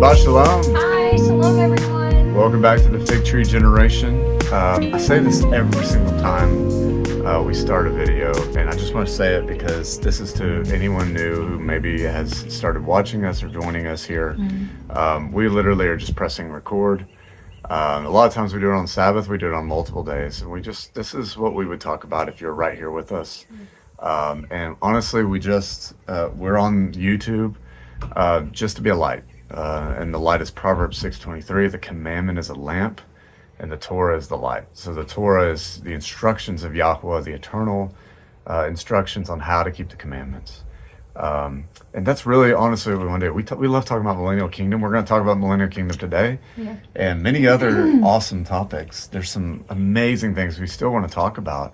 Shabbat Shalom. Hi, shalom everyone. Welcome back to the Fig Tree Generation. I say this every single time we start a video, and I just want to say it because this is to anyone new who maybe has started watching us or joining us here. We literally are just pressing record. A lot of times we do it on Sabbath, we do it on multiple days, and this is what we would talk about if you're right here with us. And honestly, we're on YouTube just to be a light. And the light is Proverbs 6:23. The commandment is a lamp, and the Torah is the light. So the Torah is the instructions of Yahweh, the eternal instructions on how to keep the commandments. And that's really, honestly, what we want to do. We love talking about Millennial Kingdom. We're going to talk about Millennial Kingdom today, and many other awesome topics. There's some amazing things we still want to talk about,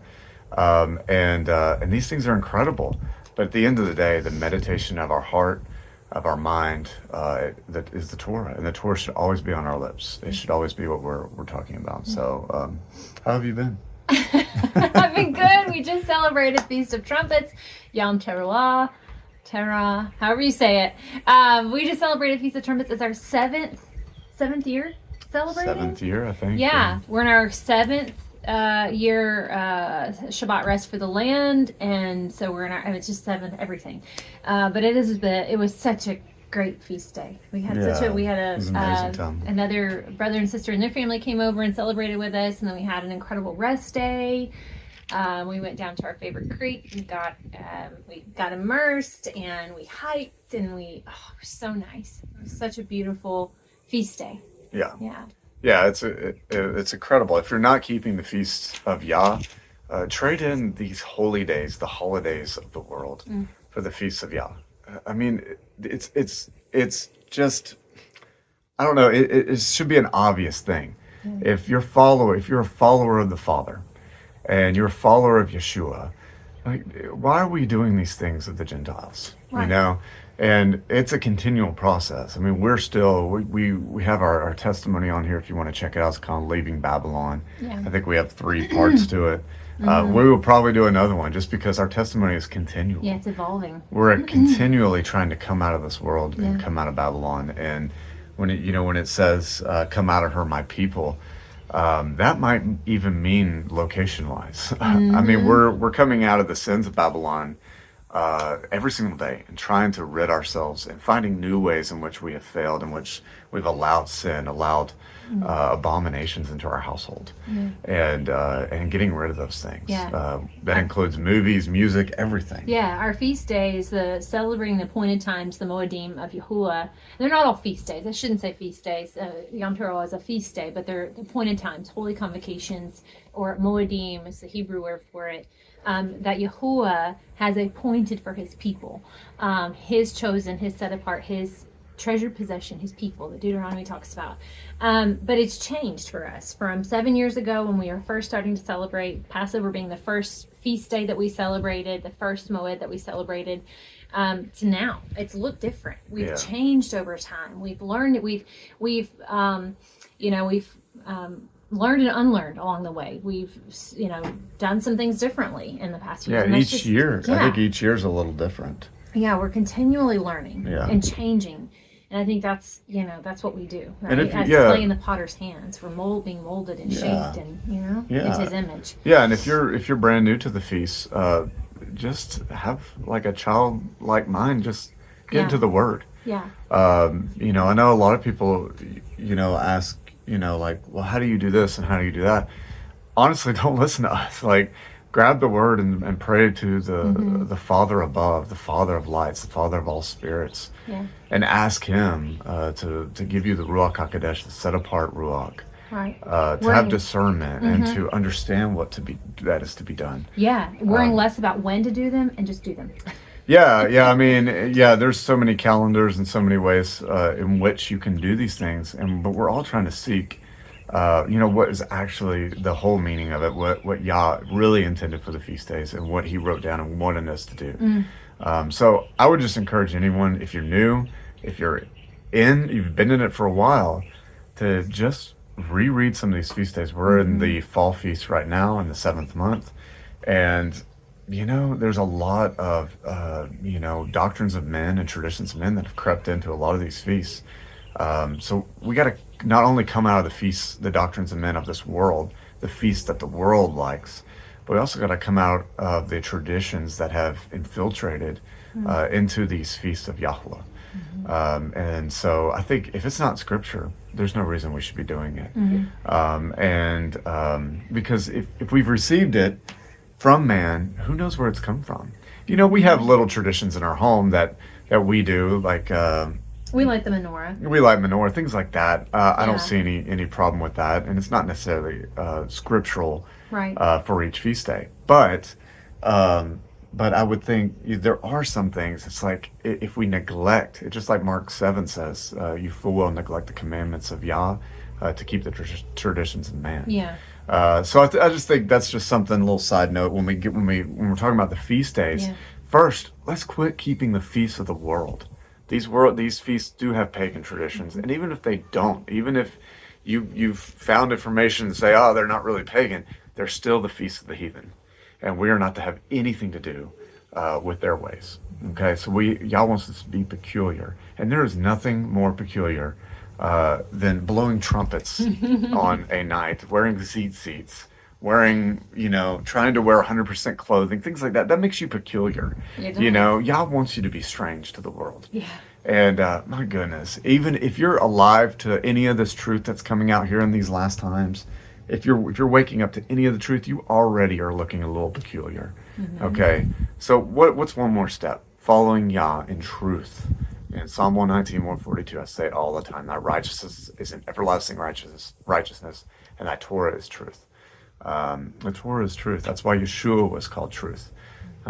and these things are incredible. But at the end of the day, the meditation of our heart, of our mind, that is the Torah, and the Torah should always be on our lips. It should always be what we're talking about. So, how have you been? I've been good. We just celebrated Feast of Trumpets, Yom Teruah, however you say it. We just celebrated Feast of Trumpets. It's our seventh year celebrating. 7th year, I think. Yeah, we're in our 7th year Shabbat rest for the land, and so we're in our. It's just 7th everything, but it was such a great feast day. We had It was an amazing time. Another brother and sister and their family came over and celebrated with us, and then we had an incredible rest day. We went down to our favorite creek and we got immersed, and we hiked, and it was so nice. It was such a beautiful feast day. Yeah, it's incredible. If you're not keeping the feast of Yah, trade in these holy days, the holidays of the world, for the feast of Yah. I mean, it's just, I don't know. It should be an obvious thing. If you're a follower of the Father, and you're a follower of Yeshua, like, why are we doing these things with the Gentiles? Right. You know. And it's a continual process. I mean, we're still, we have our testimony on here if you want to check it out. It's called Leaving Babylon. Yeah. I think we have 3 parts to it. We will probably do another one just because our testimony is continual. Yeah, it's evolving. We're continually trying to come out of this world and come out of Babylon. And when it says, come out of her, my people, that might even mean location-wise. I mean, we're coming out of the sins of Babylon every single day and trying to rid ourselves and finding new ways in which we have failed, in which we've allowed sin, allowed abominations into our household, and getting rid of those things. That includes movies, music, everything. Yeah, our feast days, celebrating the appointed times, the Moedim of Yahuwah. They're not all feast days. I shouldn't say feast days. Yom Teruah is a feast day, but they're appointed times, holy convocations, or Moedim is the Hebrew word for it. That Yahuwah has appointed for his people, his chosen, his set apart, his treasured possession, his people, that Deuteronomy talks about. But it's changed for us from 7 years ago when we were first starting to celebrate, Passover being the first feast day that we celebrated, the first Moed that we celebrated, to now. It's looked different. We've changed over time. We've learned that we've learned and unlearned along the way. We've, done some things differently in the past few years. Yeah, each year. I think each year is a little different. Yeah, we're continually learning and changing. And I think that's what we do, right? As clay in the potter's hands. We're being molded and shaped and, into his image. Yeah, and if you're brand new to the feast, just have like a childlike mind, just get into the Word. Yeah. I know a lot of people, ask, like, well, how do you do this and how do you do that? Honestly, don't listen to us. Like, grab the Word and pray to the Father above, the Father of lights, the Father of all spirits, and ask Him to give you the Ruach HaKodesh, the set apart Ruach, right? To have discernment and to understand that is to be done. Yeah, worrying less about when to do them and just do them. I mean, there's so many calendars and so many ways in which you can do these things, but we're all trying to seek, what is actually the whole meaning of it, what Yah really intended for the feast days and what He wrote down and wanted us to do. So I would just encourage anyone, if you're new, if you've been in it for a while, to just reread some of these feast days. We're in the fall feast right now in the 7th month, and there's a lot of, doctrines of men and traditions of men that have crept into a lot of these feasts. So we got to not only come out of the feasts, the doctrines and men of this world, the feasts that the world likes, but we also got to come out of the traditions that have infiltrated into these feasts of Yahweh. And so I think if it's not scripture, there's no reason we should be doing it. Because if we've received it from man, who knows where it's come from? You know, we have little traditions in our home that we do, like we light the menorah. we light menorah, things like that. I Yeah. don't see any problem with that, and it's not necessarily scriptural Right. for each feast day. But I would think there are some things. It's like if we neglect, just like Mark 7 says, you fool will neglect the commandments of Yah to keep the traditions of man. Yeah. So I just think that's just something. A little side note when we're talking about the feast days. Yeah. First, let's quit keeping the feasts of the world. These feasts do have pagan traditions, and even if they don't, even if you've found information to say, oh, they're not really pagan, they're still the feasts of the heathen, and we are not to have anything to do with their ways. Okay, so Yah wants us to be peculiar, and there is nothing more peculiar than blowing trumpets on a night, wearing seats, wearing, trying to wear 100% clothing, things like that. That makes you peculiar. It You does. know, Yah wants you to be strange to the world. Yeah. And my goodness, even if you're alive to any of this truth that's coming out here in these last times, if you're waking up to any of the truth, you already are looking a little peculiar. Okay, so what's one more step? Following Yah in truth. In Psalm 119, 142, I say it all the time: Thy righteousness is an everlasting righteousness, and Thy Torah is truth. The Torah is truth. That's why Yeshua was called truth,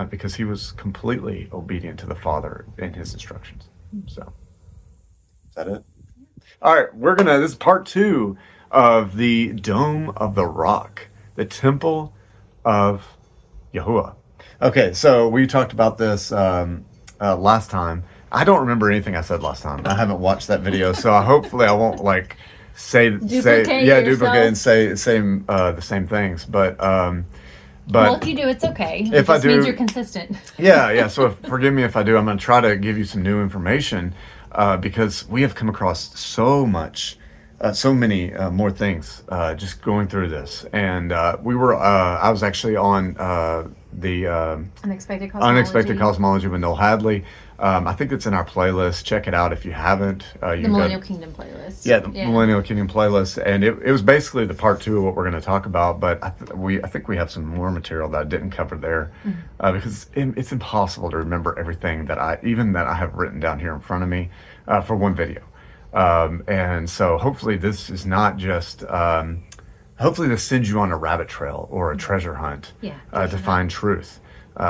because he was completely obedient to the Father in his instructions. So, is that it? All right, this is part 2 of the Dome of the Rock, the Temple of Yahuwah. Okay, so we talked about this last time. I don't remember anything I said last time. I haven't watched that video, so hopefully I won't Duplicate duplicate yourself. and say the same things. But Well, if you do, it's okay. If It I just means do- you're consistent. yeah. So forgive me if I do. I'm going to try to give you some new information because we have come across so many more things just going through this. And I was actually on the Unexpected cosmology. Unexpected Cosmology with Noel Hadley. I think it's in our playlist. Check it out if you haven't. The Millennial Kingdom playlist. Yeah, the Millennial Kingdom playlist, and it was basically the part 2 of what we're going to talk about. But I think we have some more material that I didn't cover there because it's impossible to remember everything that I have written down here in front of me for one video. And so hopefully this is not just. Hopefully this sends you on a rabbit trail or a treasure hunt to find truth.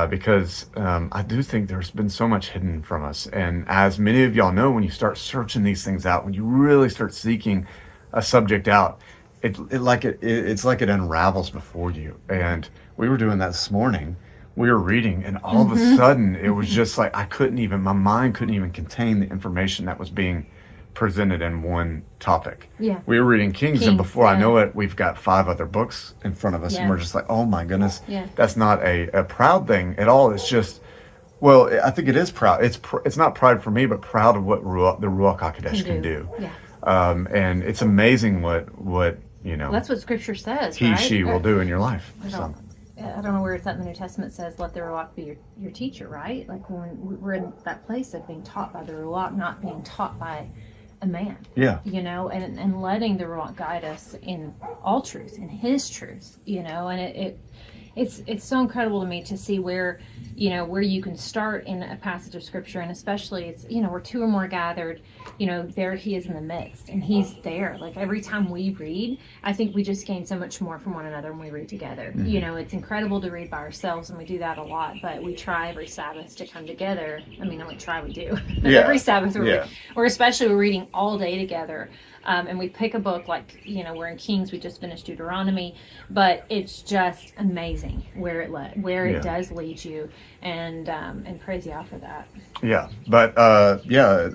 Because I do think there's been so much hidden from us. And as many of y'all know, when you start searching these things out, when you really start seeking a subject out, it's like it unravels before you. And we were doing that this morning. We were reading, and all of a sudden, it was just like my mind couldn't even contain the information that was being presented in one topic. Yeah. We were reading Kings and before I yeah. know it, we've got 5 other books in front of us, and Yeah. we're just like, oh my goodness, Yeah. that's not a proud thing at all. It's just, well, I think it is proud. It's not pride for me, but proud of what the Ruach HaKodesh can do. Yeah. And it's amazing what Well, that's what Scripture says, he, right? she will do in your life. I don't know where it's at in the New Testament says, let the Ruach be your teacher, right? Like when we're in that place of being taught by the Ruach, not being taught by a man. Yeah. And letting the Ruach guide us in all truth, in his truth, and it's so incredible to me to see where you can start in a passage of Scripture, and especially it's, where 2 or more gathered, there he is in the midst, and he's there. Like every time we read, I think we just gain so much more from one another when we read together. It's incredible to read by ourselves, and we do that a lot, but we try every Sabbath to come together. I mean, we do. But Yeah. every Sabbath Yeah. or especially we're reading all day together. And we pick a book like, we're in Kings, we just finished Deuteronomy, but it's just amazing where it does lead you, and praise Yah for that. Yeah. But, I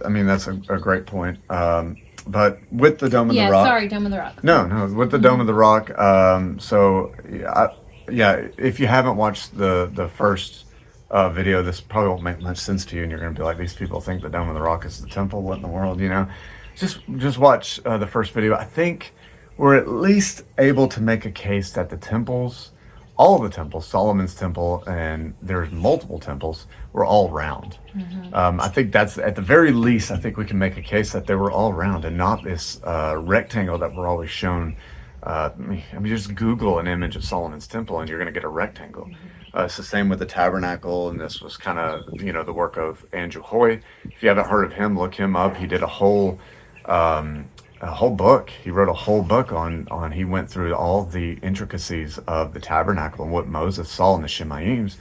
mean, that's a great point. But with the Dome of the Rock. Dome of the Rock. No, with the Dome of the Rock. If you haven't watched the first video, this probably won't make much sense to you, and you're going to be like, these people think the Dome of the Rock is the temple. What in the world, just watch the first video. I think we're at least able to make a case that the temples, all of the temples, Solomon's temple, and there's multiple temples, were all round. I think that's at the very least. I think we can make a case that they were all round and not this rectangle that we're always shown. I mean, just Google an image of Solomon's temple and you're going to get a rectangle. It's the same with the tabernacle, and this was kind of the work of Andrew Hoy. If you haven't heard of him, look him up. He did a whole book. He wrote a whole book on. He went through all the intricacies of the tabernacle and what Moses saw in the Shemaims,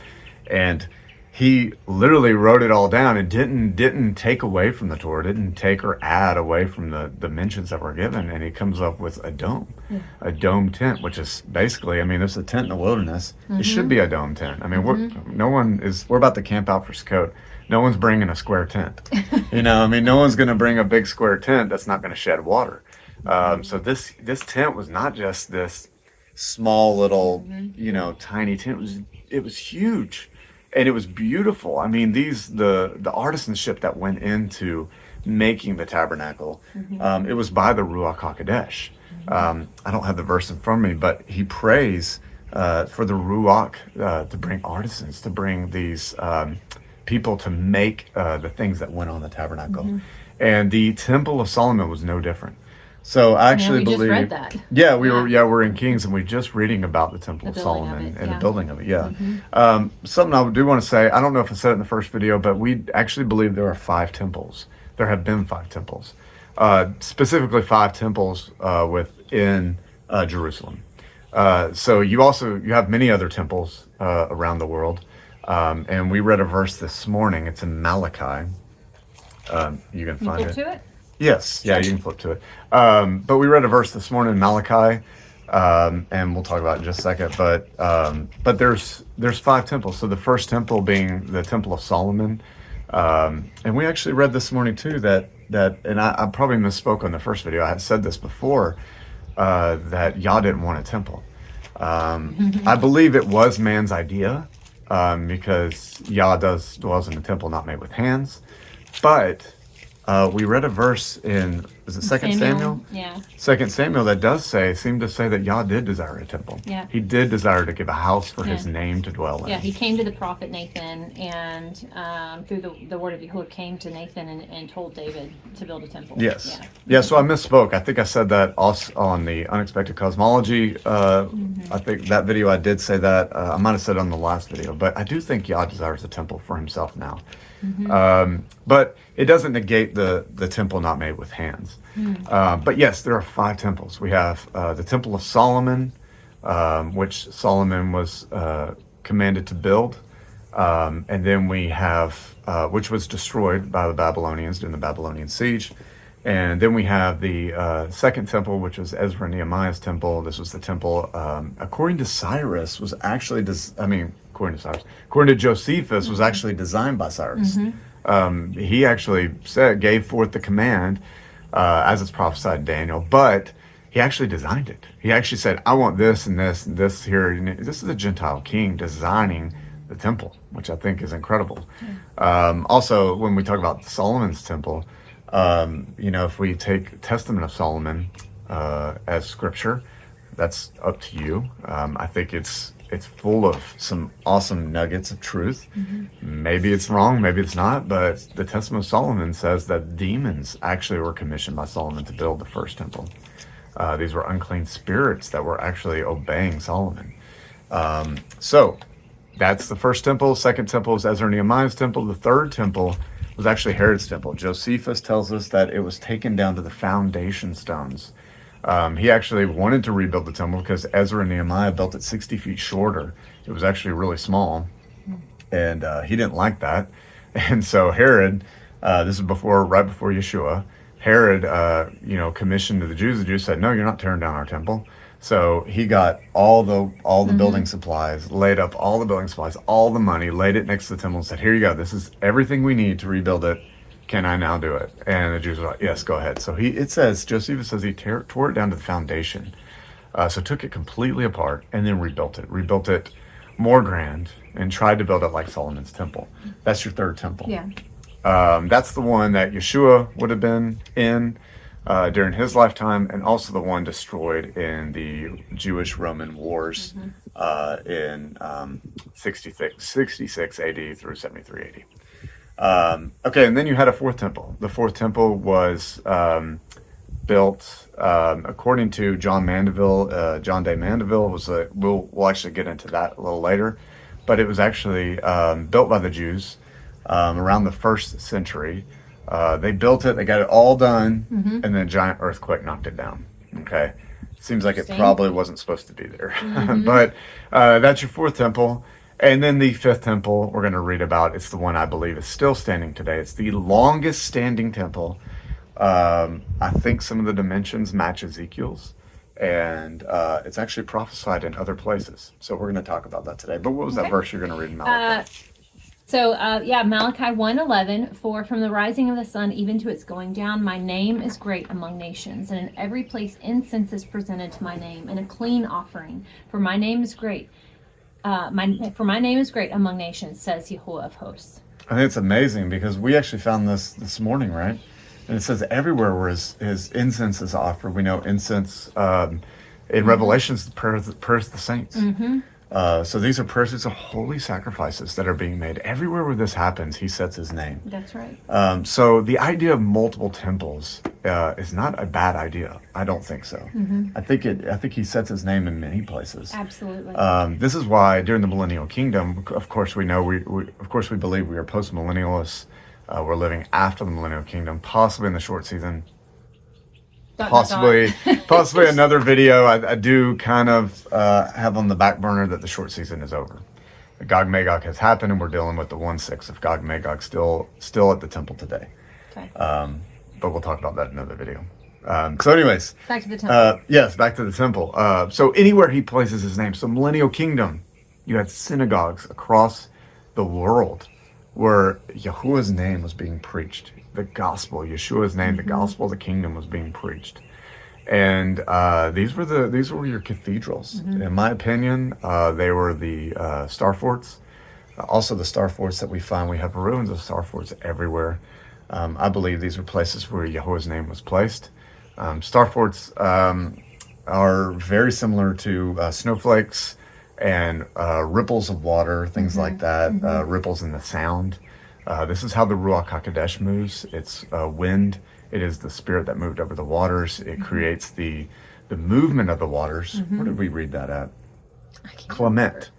and he literally wrote it all down and didn't take away from the Torah, didn't take or add away from the mentions that were given, and he comes up with a dome tent, which is basically, I mean, there's a tent in the wilderness. It should be a dome tent. I mean, we're about to camp out for Sukkot. No one's bringing a square tent. I mean, no one's going to bring a big square tent that's not going to shed water. So this tent was not just this small little, tiny tent. It was huge. And it was beautiful. I mean, the artisanship that went into making the tabernacle, it was by the Ruach HaKodesh. I don't have the verse in front of me, but he prays for the Ruach to bring artisans, to bring these people to make the things that went on the tabernacle. And the Temple of Solomon was no different. So I actually believe. Just read that. Yeah, we're in Kings, and we're just reading about the Temple of Solomon and the building of it. Yeah. Something I do want to say. I don't know if I said it in the first video, but we actually believe there are 5 temples. There have been 5 temples, specifically 5 temples within Jerusalem. So you have many other temples around the world, and we read a verse this morning. It's in Malachi. You can find it. To it. Yes, yeah, you can flip to it. But we read a verse this morning in Malachi, and we'll talk about it in just a second. But there's 5 temples. So the first temple being the Temple of Solomon, and we actually read this morning too that and I probably misspoke on the first video. I had said this before that Yah didn't want a temple. I believe it was man's idea because Yah dwells in a temple not made with hands, but. We read a verse in, is it 2 Samuel? Yeah. 2 Samuel that seem to say that Yah did desire a temple. Yeah. He did desire to give a house for his name to dwell in. Yeah, he came to the prophet Nathan, and through the word of Yahuwah came to Nathan and told David to build a temple. Yes. Yeah, so I misspoke. I think I said that also on the Unexpected Cosmology. I think that video I did say that. I might have said it on the last video, but I do think Yah desires a temple for himself now. But it doesn't negate the temple not made with hands. But yes, there are 5 temples. We have the Temple of Solomon, which Solomon was commanded to build. And then we have, which was destroyed by the Babylonians during the Babylonian siege. And then we have the second temple, which was Ezra and Nehemiah's temple. This was the temple, according to Cyrus, was actually, according to Josephus, was actually designed by Cyrus. He actually gave forth the command, as it's prophesied in Daniel, but he actually designed it. He actually said, I want this and this and this here. And this is a Gentile king designing the temple, which I think is incredible. Also, when we talk about Solomon's temple, if we take Testament of Solomon as scripture, that's up to you. I think it's full of some awesome nuggets of truth. Maybe it's wrong, maybe it's not, but the Testament of Solomon says that demons actually were commissioned by Solomon to build the first temple. These were unclean spirits that were actually obeying Solomon. So that's the first temple. Second temple is Ezra and Nehemiah's temple. The third temple was actually Herod's temple. Josephus tells us that it was taken down to the foundation stones. He actually wanted to rebuild the temple because Ezra and Nehemiah built it 60 feet shorter. It was actually really small, and he didn't like that. And so Herod, this is right before Yeshua, Herod, commissioned to the Jews. The Jews said, "No, you're not tearing down our temple." So he got all the building supplies, laid up all the building supplies, all the money, laid it next to the temple, and said, "Here you go. This is everything we need to rebuild it. Can I now do it?" And the Jews were like, "Yes, go ahead." So Josephus says he tore it down to the foundation. So took it completely apart and then rebuilt it more grand, and tried to build it like Solomon's temple. That's your third temple. Yeah. That's the one that Yeshua would have been in. during his lifetime, and also the one destroyed in the Jewish-Roman wars in 66 AD through 73 AD. Okay, and then you had a fourth temple. The fourth temple was built according to John Mandeville. John Day Mandeville was we'll actually get into that a little later, but it was actually built by the Jews around the 1st century. They built it, they got it all done, and then a giant earthquake knocked it down. Okay, seems like it probably wasn't supposed to be there, but that's your fourth temple. And then the fifth temple we're going to read about. It's the one I believe is still standing today. It's the longest standing temple. I think some of the dimensions match Ezekiel's, and it's actually prophesied in other places. So we're going to talk about that today. But what was that verse you're going to read in Malachi? Malachi 1:11, for from the rising of the sun even to its going down, my name is great among nations, and in every place incense is presented to my name, and a clean offering. For my name is great. For my name is great among nations, says Yahuwah of hosts. I think it's amazing because we actually found this morning, right? And it says everywhere where his incense is offered. We know incense in Revelations, the prayers of the saints. So these are prayers, these are holy sacrifices that are being made. Everywhere where this happens, he sets his name. That's right. So the idea of multiple temples is not a bad idea. I don't think so. I think he sets his name in many places. Absolutely. This is why during the Millennial Kingdom, of course, we know we believe we are post-millennialists. We're living after the Millennial Kingdom, possibly in the short season. Possibly another video. I do kind of have on the back burner that the short season is over. The Gog Magog has happened, and we're dealing with the 1/6 of Gog Magog still at the temple today. Okay. But we'll talk about that in another video. So, anyways, back to the temple. Yes, back to the temple. So anywhere he places his name. So Millennial Kingdom, you had synagogues across the world where Yahuwah's name was being preached. The gospel, Yeshua's name, the gospel of the kingdom was being preached. And these were your cathedrals. In my opinion, they were the star forts. Also the star forts that we find, we have ruins of star forts everywhere. I believe these were places where Yahuwah's name was placed. Star forts are very similar to snowflakes and ripples of water, things like that, ripples in the sound. This is how the Ruach HaKodesh moves. It's wind. It is the spirit that moved over the waters. It creates the movement of the waters. Where did we read that at? Clement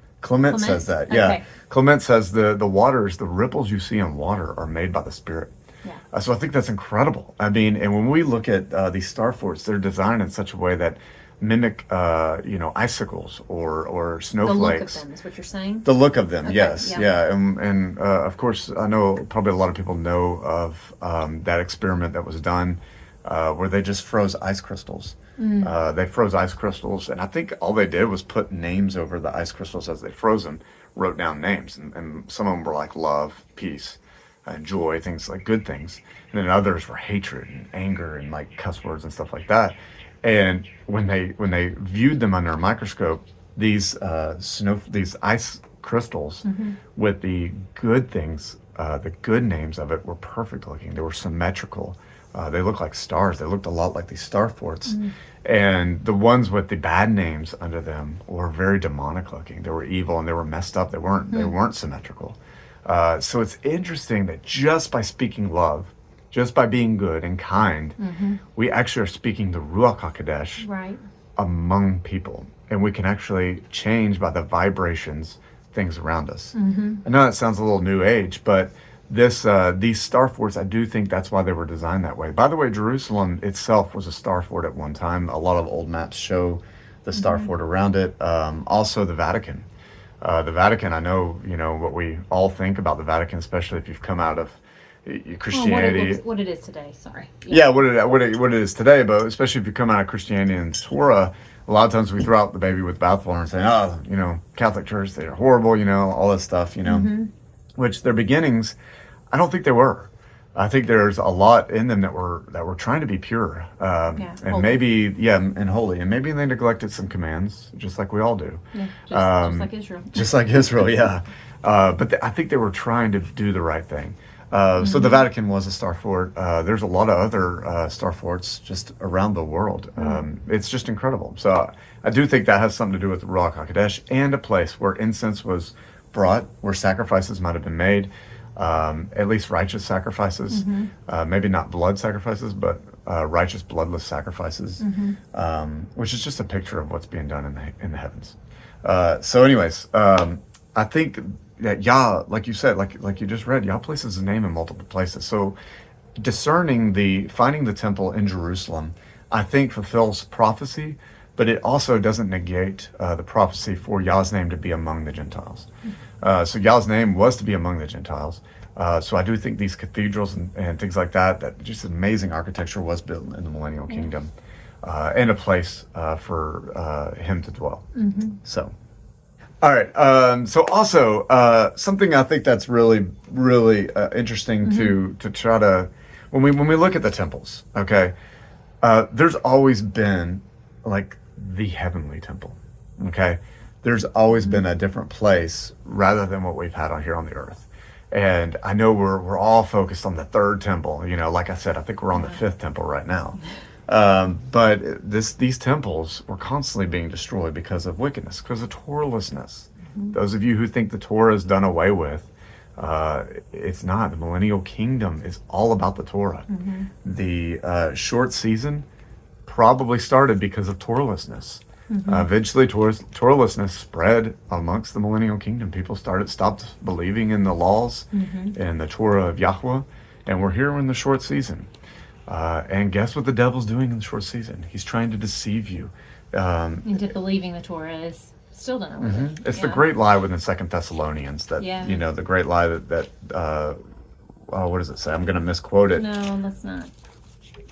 says that. Yeah. Okay. Clement says the waters, the ripples you see in water are made by the spirit. Yeah. So I think that's incredible. I mean, and when we look at these star forts, they're designed in such a way that mimic, icicles or snowflakes. The look of them is what you're saying? The look of them, Okay, yes. yeah. Yeah. And of course, I know probably a lot of people know of that experiment that was done where they just froze ice crystals. They froze ice crystals, and I think all they did was put names over the ice crystals as they froze them, wrote down names. And some of them were like love, peace, and joy, things like good things. And then others were hatred and anger and like cuss words and stuff like that. And when they viewed them under a microscope, these ice crystals with the good things, the good names of it were perfect looking. They were symmetrical. They looked like stars. They looked a lot like these star forts. And the ones with the bad names under them were very demonic looking. They were evil and they were messed up. They weren't symmetrical. So it's interesting that just by speaking love, just by being good and kind, we actually are speaking the Ruach HaKodesh among people. And we can actually change by the vibrations, things around us. I know that sounds a little new age, but these star forts, I do think that's why they were designed that way. By the way, Jerusalem itself was a star fort at one time. A lot of old maps show the star fort around it. Also the Vatican. The Vatican, I know, what we all think about the Vatican, especially if you've come out of Christianity. What it is today, sorry. Yeah, what it is today, but especially if you come out of Christianity and Torah, a lot of times we throw out the baby with bathwater and say, Catholic Church, they're horrible, all this stuff, which their beginnings, I don't think they were. I think there's a lot in them that were trying to be pure, and holy. And holy, and maybe they neglected some commands, just like we all do. Yeah, just like Israel. Just like Israel, yeah. But I think they were trying to do the right thing. So the Vatican was a star fort. There's a lot of other star forts just around the world. It's just incredible. So I do think that has something to do with Ruach HaKodesh and a place where incense was brought, where sacrifices might have been made, at least righteous sacrifices, maybe not blood sacrifices, but righteous bloodless sacrifices, which is just a picture of what's being done in the heavens. So anyways, I think that Yah, like you said, like you just read, Yah places his name in multiple places. So finding the temple in Jerusalem, I think fulfills prophecy, but it also doesn't negate the prophecy for Yah's name to be among the Gentiles. So Yah's name was to be among the Gentiles. So I do think these cathedrals and things like that just amazing architecture was built in the Millennial Kingdom, and a place for him to dwell. So. All right. So also something I think that's really, really interesting to try to when we look at the temples. Okay, there's always been like the heavenly temple. Okay, there's always been a different place rather than what we've had on here on the earth. And I know we're all focused on the third temple. You know, like I said, I think we're on the fifth temple right now. But these temples were constantly being destroyed because of wickedness, because of Torahlessness. Those of you who think the Torah is done away with, it's not. The Millennial Kingdom is all about the Torah. The short season probably started because of Torahlessness. Eventually, Torahlessness spread amongst the Millennial Kingdom. People stopped believing in the laws and the Torah of Yahweh, and we're here in the short season. And guess what the devil's doing in the short season? He's trying to deceive you. Into believing the Torah is still done away with. It's the great lie within 2 Thessalonians that, you know, the great lie that what does it say? I'm going to misquote it. No, let's not.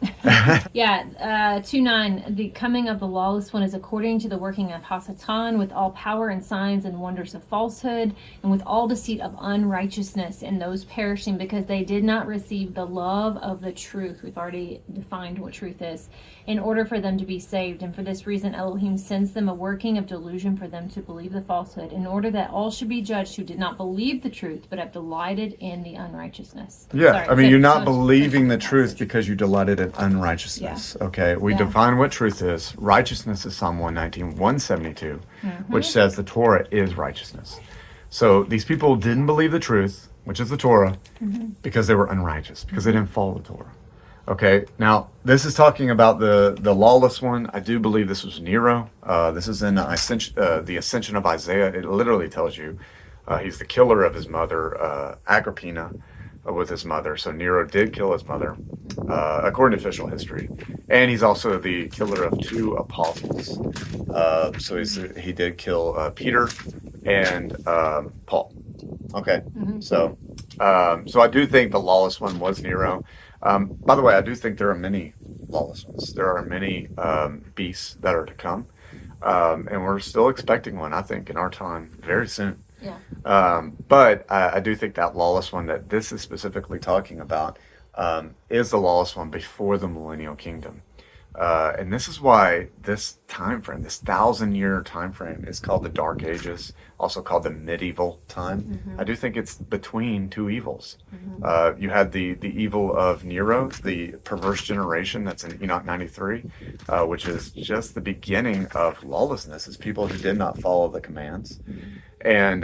2:9. The coming of the lawless one is according to the working of Hasatan, with all power and signs and wonders of falsehood, and with all deceit of unrighteousness in those perishing, because they did not receive the love of the truth. We've already defined what truth is, in order for them to be saved. And for this reason Elohim sends them a working of delusion for them to believe the falsehood, in order that all should be judged who did not believe the truth, but have delighted in the unrighteousness. I mean, you're not believing the truth because you delighted in unrighteousness. Okay, we define what truth is. Righteousness is Psalm 119, 172, which says the Torah is righteousness. So these people didn't believe the truth, which is the Torah, because they were unrighteous, because they didn't follow the Torah. Okay, now this is talking about the lawless one. I do believe this was Nero. This is in the Ascension of Isaiah. It literally tells you he's the killer of his mother, Agrippina, with his mother. So Nero did kill his mother, according to official history, and he's also the killer of 2 apostles. So he did kill Peter and Paul. Okay, so I do think the lawless one was Nero. By the way, I do think there are many lawless ones. There are many beasts that are to come, and we're still expecting one, I think, in our time very soon. But I do think that lawless one that this is specifically talking about is the lawless one before the Millennial Kingdom. And this is why this time frame, this 1,000-year time frame, is called the Dark Ages, also called the medieval time. I do think it's between 2 evils. You had the evil of Nero, the perverse generation that's in Enoch 93, which is just the beginning of lawlessness. It's people who did not follow the commands. And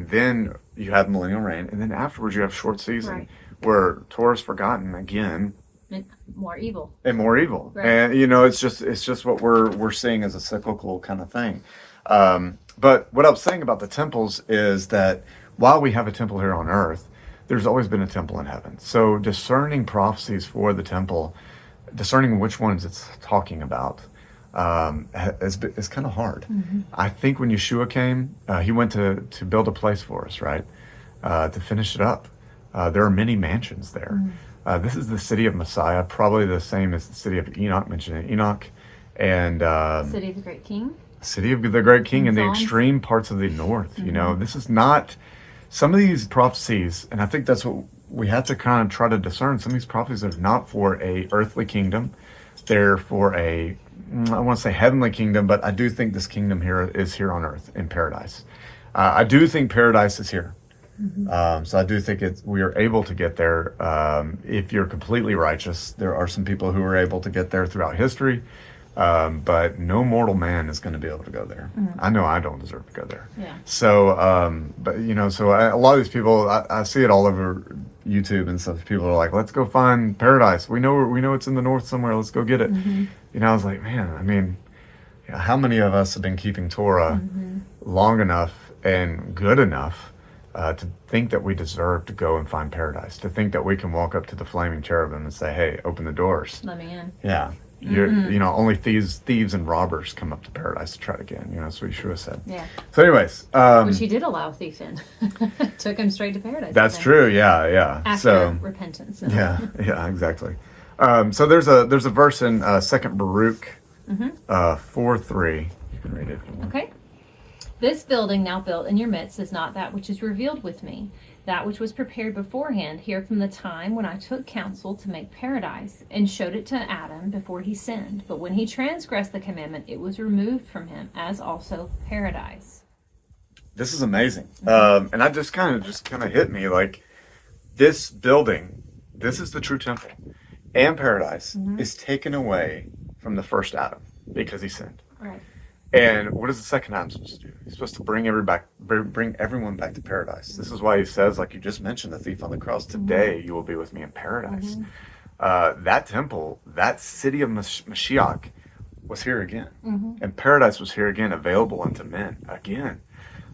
then you have millennial reign, and then afterwards you have short season, where Torah's forgotten again. More evil. And more evil. And you know, it's just what we're seeing as a cyclical kind of thing. But what I was saying about the temples is that while we have a temple here on earth, there's always been a temple in heaven. So discerning prophecies for the temple, discerning which ones it's talking about, is kind of hard. I think when Yeshua came, he went to build a place for us, right? To finish it up. There are many mansions there. This is the city of Messiah, probably the same as the city of Enoch, mentioned in Enoch. And City of the Great King. City of the Great King in the extreme parts of the north. You know, this is not, some of these prophecies, and I think that's what we have to kind of try to discern. Some of these prophecies are not for a earthly kingdom. They're for I want to say heavenly kingdom, but I do think this kingdom here is here on earth in paradise. I do think paradise is here. So I do think we are able to get there. If you're completely righteous, there are some people who are able to get there throughout history, but no mortal man is going to be able to go there. I know I don't deserve to go there. Yeah. So, but a lot of these people, I see it all over YouTube and stuff. People are like, "Let's go find paradise. We know it's in the north somewhere. Let's go get it." I was like, man, I mean, how many of us have been keeping Torah long enough and good enough to think that we deserve to go and find paradise, to think that we can walk up to the flaming cherubim and say, "Hey, open the doors. Let me in." Yeah. Only thieves and robbers come up to paradise to try to get in. That's what Yeshua said. Yeah. So anyways. Which he did allow a thief in. Took him straight to paradise. That's true. Yeah. After repentance. Yeah, exactly. So there's a verse in 2 Baruch 4:3. You can read it. Okay. This building now built in your midst is not that which is revealed with me, that which was prepared beforehand here from the time when I took counsel to make paradise and showed it to Adam before he sinned. But when he transgressed the commandment, it was removed from him, as also paradise. This is amazing. And I just kind of hit me like this building, this is the true temple, and paradise is taken away from the first Adam because he sinned. Right. And what is the second Adam supposed to do? He's supposed to bring everyone back to paradise. This is why he says, like you just mentioned, the thief on the cross, today you will be with me in paradise. That temple, that city of Mashiach was here again. And paradise was here again, available unto men again.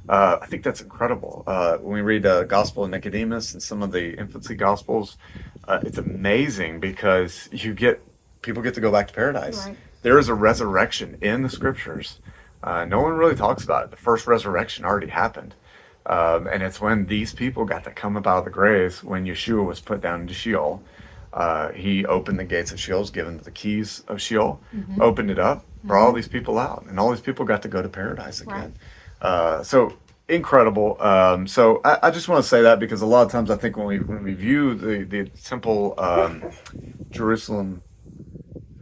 I think that's incredible. When we read Gospel of Nicodemus and some of the infancy Gospels, it's amazing because people get to go back to paradise. Right. There is a resurrection in the scriptures. No one really talks about it. The first resurrection already happened. And it's when these people got to come up out of the graves, when Yeshua was put down into Sheol. He opened the gates of Sheol, was given the keys of Sheol, opened it up, brought all these people out, and all these people got to go to paradise again. Right. So incredible. So I just want to say that because a lot of times I think when we view the temple, Jerusalem,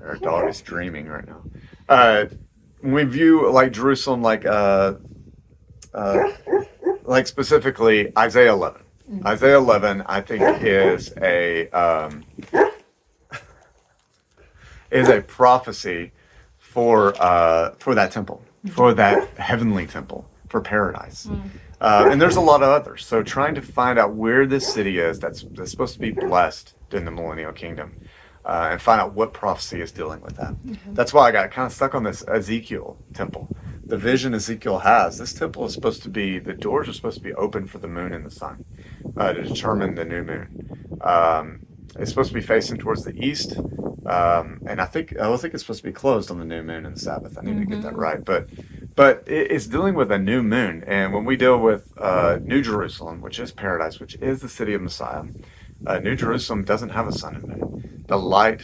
our dog is dreaming right now. When we view like Jerusalem, like specifically Isaiah 11. Isaiah 11, I think, is a prophecy for that temple, for that heavenly temple, for paradise. And there's a lot of others. So trying to find out where this city is that's supposed to be blessed in the Millennial Kingdom. And find out what prophecy is dealing with that. That's why I got kind of stuck on this Ezekiel temple. The vision Ezekiel has, this temple is supposed to be, the doors are supposed to be open for the moon and the sun to determine the new moon. It's supposed to be facing towards the east, and I think it's supposed to be closed on the new moon and the Sabbath. I need to get that right, but it's dealing with a new moon, and when we deal with New Jerusalem, which is paradise, which is the city of Messiah, New Jerusalem doesn't have a sun and moon. The light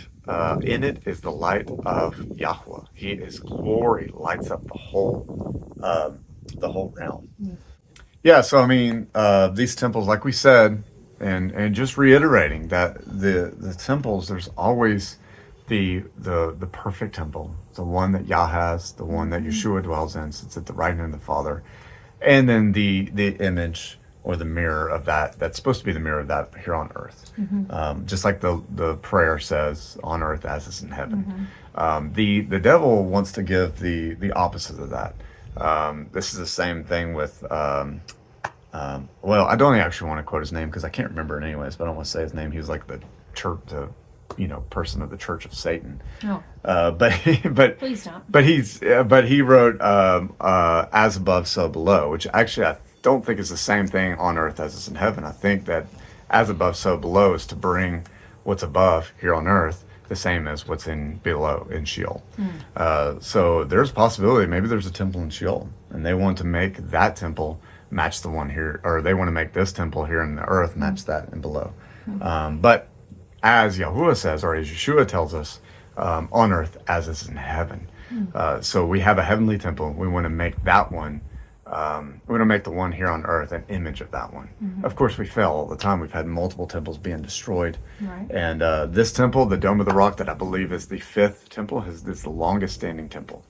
in it is the light of Yahweh. His glory lights up the whole realm. Yeah, so I mean, these temples, like we said, and just reiterating that the temples, there's always the perfect temple, the one that Yah has, the one that Yeshua dwells in, sits at the right hand of the Father, and then the image or the mirror of that's supposed to be the mirror of that here on earth. Just like the prayer says, on earth as is in heaven. The devil wants to give the opposite of that. This is the same thing with, well, I don't actually want to quote his name because I can't remember it anyways, but I don't want to say his name. He was like the church, person of the Church of Satan. Oh. But Please don't. But he wrote, as above, so below, which actually I don't think it's the same thing on earth as it's in heaven. I think that as above, so below is to bring what's above here on earth the same as what's below in Sheol. So there's a possibility maybe there's a temple in Sheol, and they want to make that temple match the one here, or they want to make this temple here in the earth match that and below. But as Yahuwah says, or as Yeshua tells us, on earth as is in heaven. So we have a heavenly temple. We want to make that one. We want to make the one here on earth an image of that one. Of course, we fail all the time. We've had multiple temples being destroyed. Right. And this temple, the Dome of the Rock, that I believe is the 5th temple, is the longest standing temple.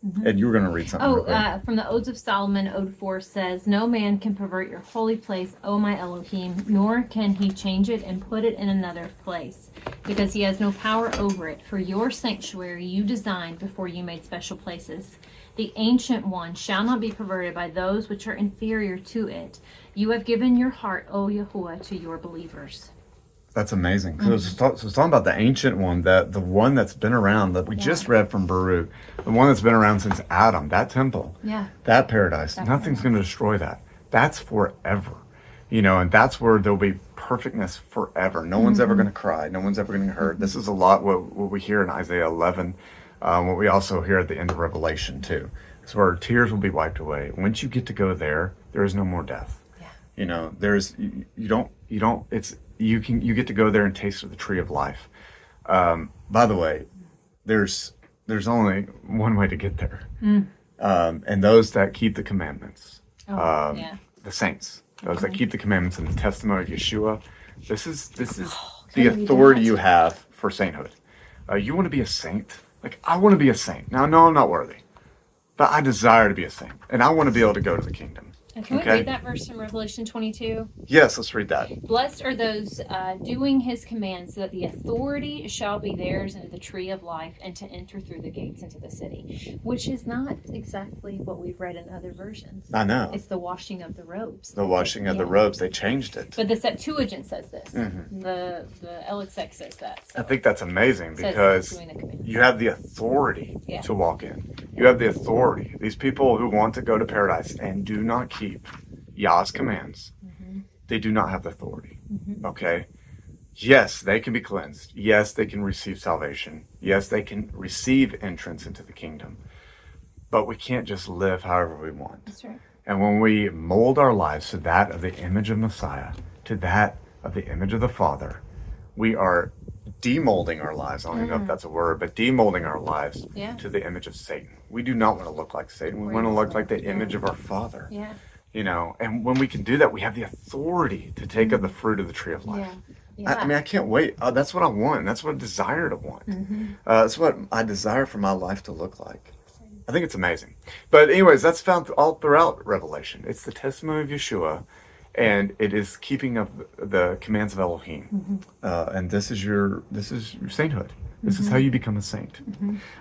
And you were going to read something. From the Odes of Solomon, Ode 4 says, "No man can pervert your holy place, O my Elohim, nor can he change it and put it in another place, because he has no power over it. For your sanctuary you designed before you made special places. The Ancient One shall not be perverted by those which are inferior to it. You have given your heart, O Yahuwah, to your believers." That's amazing. So it's talking about the Ancient One, the one that's been around, that we just read from Baruch, the one that's been around since Adam, that temple, that paradise. Nothing's going to destroy that. That's forever. And that's where there'll be perfectness forever. No one's ever going to cry. No one's ever going to hurt. This is a lot what we hear in Isaiah 11, what we also hear at the end of Revelation too. It's where tears will be wiped away. Once you get to go there, there is no more death. You get to go there and taste of the tree of life. By the way, there's only one way to get there. And those that keep the commandments, the saints, those that keep the commandments and the testimony of Yeshua, this is the authority you have for sainthood. You want to be a saint? Like, I want to be a saint. Now, no, I'm not worthy, but I desire to be a saint, and I want to be able to go to the kingdom. Can we read that verse from Revelation 22? Yes, let's read that. "Blessed are those doing his commands, so that the authority shall be theirs into the tree of life and to enter through the gates into the city." Which is not exactly what we've read in other versions. I know. It's the washing of the robes. The washing of the robes. They changed it. But the Septuagint says this. The LXX says that. So I think that's amazing because you have the authority to walk in. You have the authority. These people who want to go to paradise and do not keep Yah's commands, they do not have the authority. Okay? Yes, they can be cleansed. Yes, they can receive salvation. Yes, they can receive entrance into the kingdom. But we can't just live however we want. That's right. And when we mold our lives to that of the image of Messiah, to that of the image of the Father, we are demolding our lives. I don't even know if that's a word, but demolding our lives to the image of Satan. We do not want to look like Satan. We want to look like the image of our Father. And when we can do that, we have the authority to take of the fruit of the tree of life. I can't wait. That's what I want. That's what I desire to want. That's what I desire for my life to look like. I think it's amazing. But anyways, that's found all throughout Revelation. It's the testimony of Yeshua, and it is keeping of the commands of Elohim. And this is your sainthood. This is how you become a saint.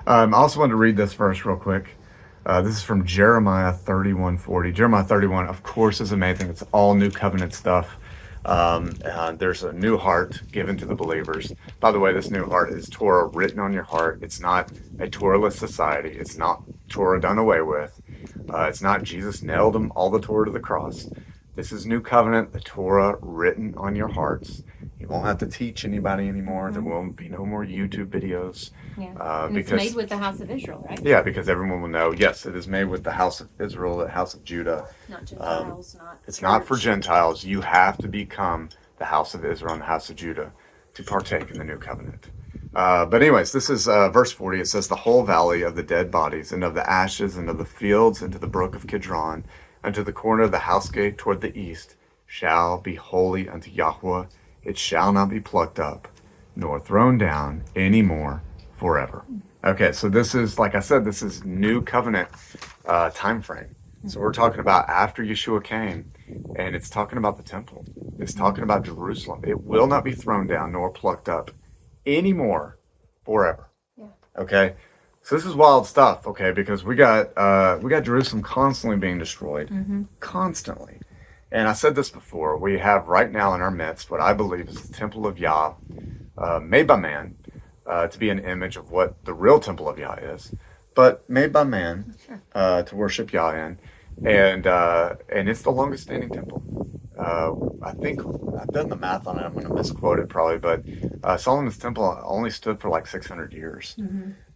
I also wanted to read this verse real quick. This is from Jeremiah 31:40. Jeremiah 31, of course, is amazing. It's all new covenant stuff. There's a new heart given to the believers. By the way, this new heart is Torah written on your heart. It's not a Torahless society. It's not Torah done away with. It's not Jesus nailed them all the Torah to the cross. This is new covenant, the Torah written on your hearts. You won't have to teach anybody anymore. There will be no more YouTube videos. And it's made with the house of Israel, right? Yeah, because everyone will know, yes, it is made with the house of Israel, the house of Judah. Not Gentiles, It's not for Gentiles. You have to become the house of Israel and the house of Judah to partake in the new covenant. But anyways, this is verse 40. It says, "The whole valley of the dead bodies and of the ashes and of the fields and to the brook of Kidron, unto the corner of the house gate toward the east, shall be holy unto Yahweh. It shall not be plucked up, nor thrown down any more forever." Okay, so this is, like I said, this is new covenant time frame. So we're talking about after Yeshua came, and it's talking about the temple. It's talking about Jerusalem. It will not be thrown down nor plucked up anymore forever. Okay, so this is wild stuff. Okay, because we got Jerusalem constantly being destroyed, constantly. And I said this before, we have right now in our midst what I believe is the temple of Yah, made by man, to be an image of what the real temple of Yah is, but made by man to worship Yah in. And it's the longest standing temple. I think I've done the math on it. I'm going to misquote it probably, but Solomon's temple only stood for like 600 years.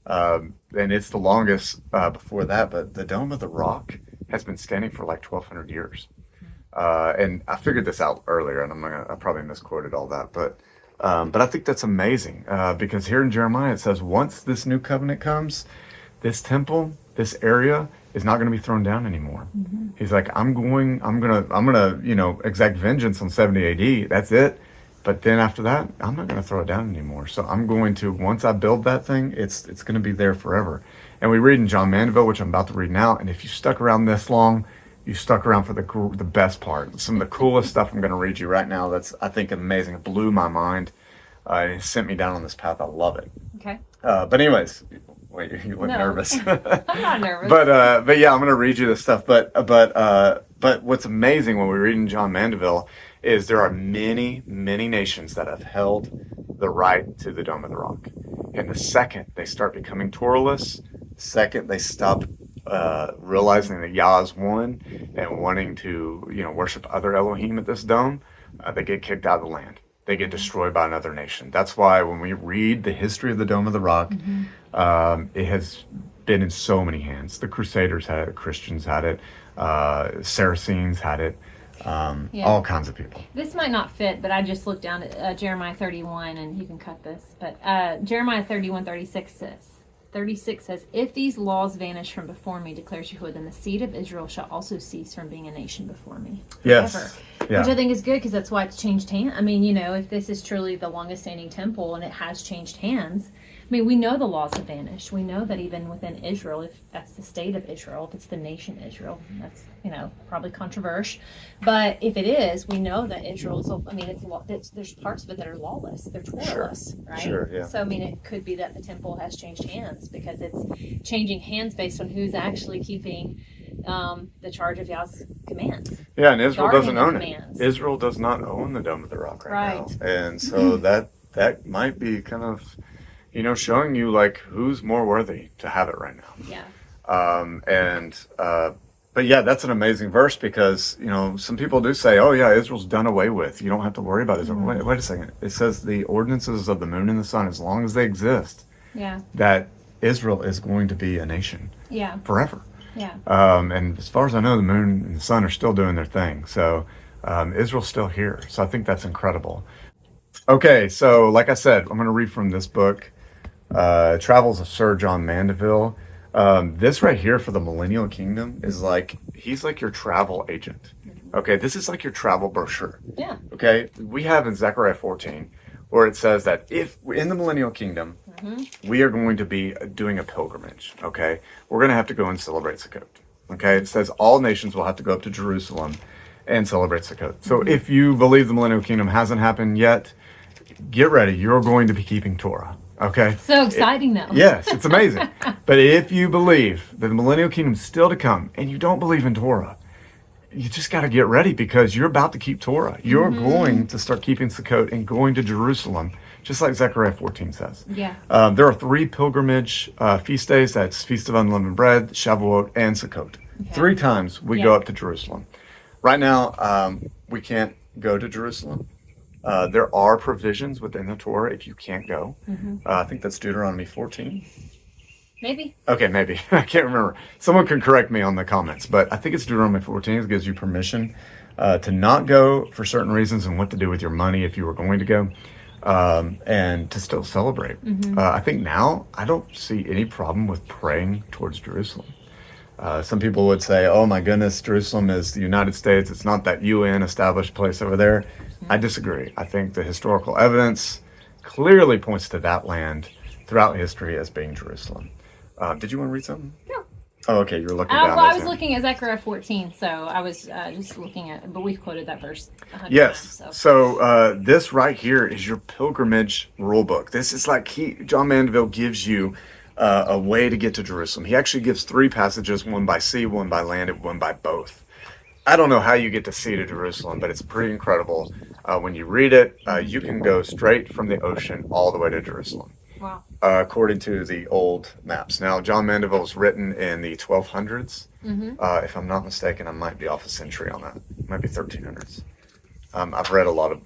And it's the longest before that, but the Dome of the Rock has been standing for like 1,200 years. And I figured this out earlier, and I probably misquoted all that, but I think that's amazing because here in Jeremiah it says once this new covenant comes, this temple, this area is not going to be thrown down anymore. He's like, I'm gonna exact vengeance on 70 AD. That's it. But then after that, I'm not going to throw it down anymore. So I'm going to, once I build that thing, it's going to be there forever. And we read in John Mandeville, which I'm about to read now. And if you stuck around this long, you stuck around for the best part. Some of the coolest stuff I'm going to read you right now. That's, I think, amazing. It blew my mind. It sent me down on this path. I love it. Okay. But anyways, wait, you look nervous. I'm not nervous. But yeah, I'm going to read you this stuff. But what's amazing when we read in John Mandeville is there are many, many nations that have held the right to the Dome of the Rock. And the second they start becoming Toraless, second they stop realizing that Yah is one and wanting to, worship other Elohim at this dome, they get kicked out of the land. They get destroyed by another nation. That's why when we read the history of the Dome of the Rock, it has been in so many hands. The Crusaders had it, Christians had it, Saracens had it, all kinds of people. This might not fit, but I just looked down at Jeremiah 31, and you can cut this. But Jeremiah 31:36 says, if these laws vanish from before me, declares Yahuwah, then the seed of Israel shall also cease from being a nation before me. Yes. Forever. Yeah. Which I think is good, because that's why it's changed hands. I mean, if this is truly the longest standing temple and it has changed hands, I mean, we know the laws have vanished. We know that even within Israel, if that's the state of Israel, if it's the nation Israel, that's, probably controversial. But if it is, we know that Israel is, there's parts of it that are lawless. They're Toraless, right? Sure, yeah. So, it could be that the temple has changed hands, because it's changing hands based on who's actually keeping the charge of Yah's commands. Yeah, and Israel doesn't own commands. it. Israel does not own the Dome of the Rock right now. And so that might be kind of, showing you like who's more worthy to have it right now. Yeah. But yeah, that's an amazing verse, because, some people do say, oh yeah, Israel's done away with. You don't have to worry about Israel. Wait a second. It says the ordinances of the moon and the sun, as long as they exist, that Israel is going to be a nation forever. Yeah. And as far as I know, the moon and the sun are still doing their thing. So Israel's still here. So I think that's incredible. Okay, so like I said, I'm going to read from this book, Travels of Sir John Mandeville. This right here for the Millennial Kingdom is he's like your travel agent. Okay, this is like your travel brochure. Yeah. Okay, we have in Zechariah 14 where it says that if in the Millennial Kingdom, we are going to be doing a pilgrimage. Okay, we're going to have to go and celebrate Sukkot. Okay, it says all nations will have to go up to Jerusalem and celebrate Sukkot. So if you believe the Millennial Kingdom hasn't happened yet, get ready. You're going to be keeping Torah. Okay. So exciting, though. Yes, it's amazing. But if you believe that the Millennial Kingdom is still to come and you don't believe in Torah, you just got to get ready, because you're about to keep Torah. You're going to start keeping Sukkot and going to Jerusalem, just like Zechariah 14 says. Yeah. There are 3 pilgrimage feast days. That's Feast of Unleavened Bread, Shavuot, and Sukkot. Okay. 3 times we go up to Jerusalem. Right now, we can't go to Jerusalem. There are provisions within the Torah if you can't go. I think that's Deuteronomy 14. Maybe. Okay, maybe. I can't remember. Someone can correct me on the comments, but I think it's Deuteronomy 14. It gives you permission to not go for certain reasons and what to do with your money if you were going to go, and to still celebrate. I think now I don't see any problem with praying towards Jerusalem. Some people would say, oh my goodness, Jerusalem is the United States. It's not that UN established place over there. I disagree. I think the historical evidence clearly points to that land throughout history as being Jerusalem. Did you want to read something? No. Oh, okay. You're looking down. I was looking at Zechariah 14, so I was just looking at, but we've quoted that verse 100 yes. times. So this right here is your pilgrimage rule book. This is like John Mandeville gives you a way to get to Jerusalem. He actually gives 3 passages, one by sea, one by land, and one by both. I don't know how you get to sea to Jerusalem, but it's pretty incredible. When you read it, you can go straight from the ocean all the way to Jerusalem. Wow. According to the old maps. Now, John Mandeville was written in the 1200s. If I'm not mistaken, I might be off a century on that. It might be 1300s. I've read a lot.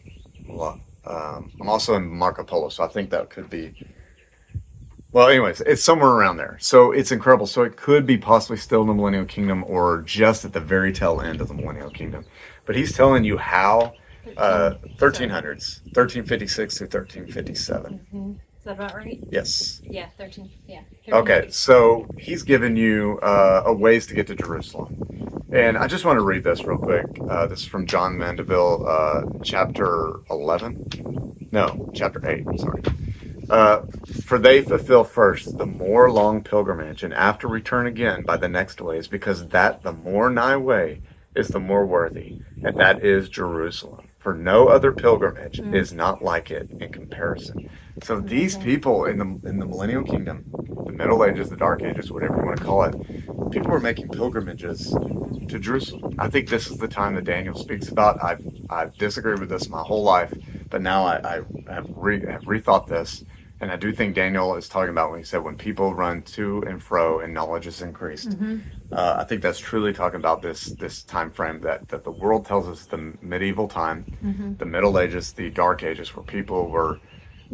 I'm also in Marco Polo, so I think that could be... Well, anyways, it's somewhere around there. So it's incredible. So it could be possibly still in the Millennial Kingdom or just at the very tail end of the Millennial Kingdom. But he's telling you how 1300s, 1356 to 1357. So that about right? Yes. Yeah, 13. Yeah. 13. Okay, so he's given you a ways to get to Jerusalem. And I just want to read this real quick. This is from John Mandeville, chapter 11. No, chapter 8, I'm sorry. For they fulfill first the more long pilgrimage, and after return again by the next ways, because that the more nigh way is the more worthy, and that is Jerusalem. For no other pilgrimage is not like it in comparison. So these people in the Millennial Kingdom, the Middle Ages, the Dark Ages, whatever you want to call it, people were making pilgrimages to Jerusalem. I think this is the time that Daniel speaks about. I've disagreed with this my whole life, but now I have rethought this. And I do think Daniel is talking about when he said when people run to and fro and knowledge is increased. I think that's truly talking about this time frame that the world tells us the medieval time, the Middle Ages, the Dark Ages, where people were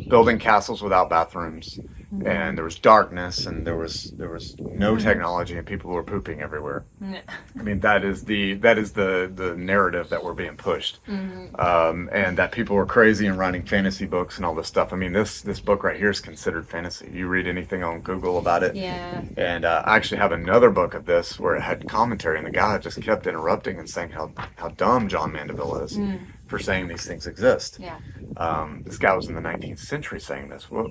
building castles without bathrooms, and there was darkness, and there was no technology, and people were pooping everywhere. I mean, that is the narrative that we're being pushed, and that people were crazy and writing fantasy books and all this stuff. I mean, this book right here is considered fantasy. You read anything on Google about it, and I actually have another book of this where it had commentary, and the guy just kept interrupting and saying how dumb John Mandeville is for saying these things exist. This guy was in the 19th century saying this. Well,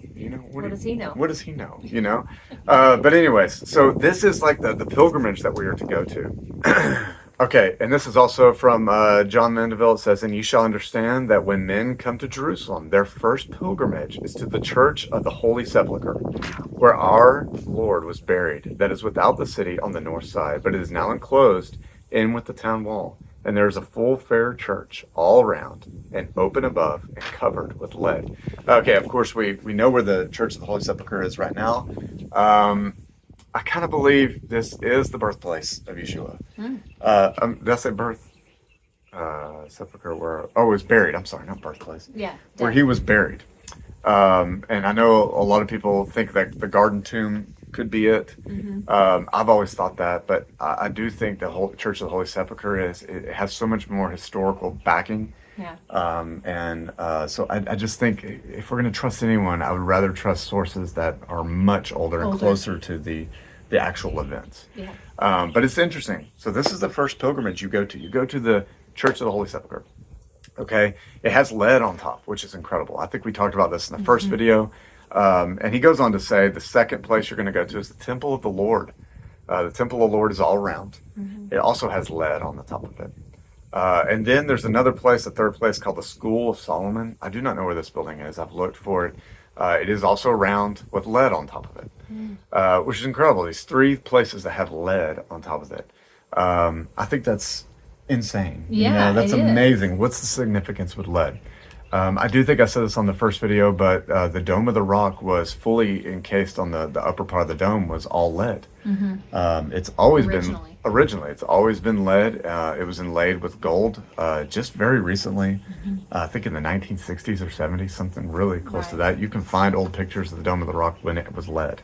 what does he know? What does he know? But anyways, so this is like the pilgrimage that we are to go to. Okay, and this is also from John Mandeville. It says, "And you shall understand that when men come to Jerusalem, their first pilgrimage is to the church of the Holy Sepulchre, where our Lord was buried. That is without the city on the north side, but it is now enclosed in with the town wall. And there is a full fair church all around, and open above, and covered with lead." Okay, of course, we know where the Church of the Holy Sepulchre is right now. I kind of believe this is the birthplace of Yeshua. Did I say birth? Sepulchre, where... Oh, it was buried. I'm sorry, not birthplace. Yeah. Where he was buried. And I know a lot of people think that the garden tomb could be it. I've always thought that, but I do think the whole Church of the Holy Sepulchre it has so much more historical backing. So I just think if we're going to trust anyone, I would rather trust sources that are much older and closer to the actual events. But it's interesting. So this is the first pilgrimage you go to. You go to the Church of the Holy Sepulchre. Okay, it has lead on top, which is incredible. I think we talked about this in the first video. And he goes on to say the second place you're going to go to is the Temple of the Lord. The Temple of the Lord is all around. It also has lead on the top of it. And then there's another place, the third place, called the School of Solomon. I do not know where this building is. I've looked for it. It is also round with lead on top of it, which is incredible. These three places that have lead on top of it. I think that's insane. That's amazing. What's the significance with lead? I do think I said this on the first video, but the Dome of the Rock was fully encased on the upper part of the dome was all lead. It's always originally, it's always been lead. It was inlaid with gold just very recently, I think in the 1960s or 70s, something really close to that. You can find old pictures of the Dome of the Rock when it was lead.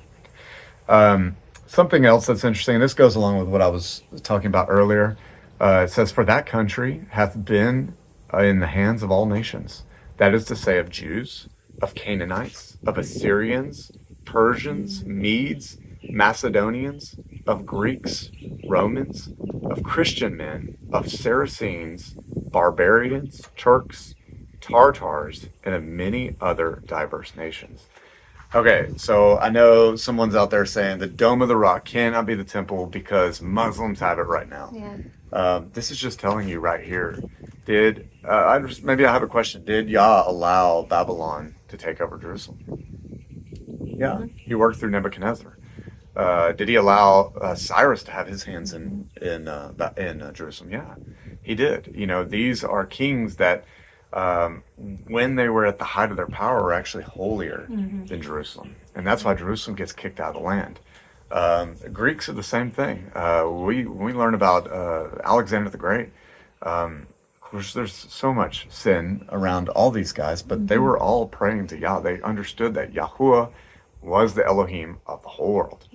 Something else that's interesting, and this goes along with what I was talking about earlier. It says, "For that country hath been in the hands of all nations. That is to say, of Jews, of Canaanites, of Assyrians, Persians, Medes, Macedonians, of Greeks, Romans, of Christian men, of Saracens, barbarians, Turks, Tartars, and of many other diverse nations." Okay, so I know someone's out there saying the Dome of the Rock cannot be the temple because Muslims have it right now. This is just telling you right here. Maybe I have a question. Did Yah allow Babylon to take over Jerusalem? Yeah, he worked through Nebuchadnezzar. Did he allow Cyrus to have his hands in Jerusalem? Yeah, he did. These are kings that, when they were at the height of their power, were actually holier than Jerusalem, and that's why Jerusalem gets kicked out of the land. The Greeks are the same thing. We learn about Alexander the Great. Of course, there's so much sin around all these guys, but they were all praying to Yah. They understood that Yahuwah was the Elohim of the whole world.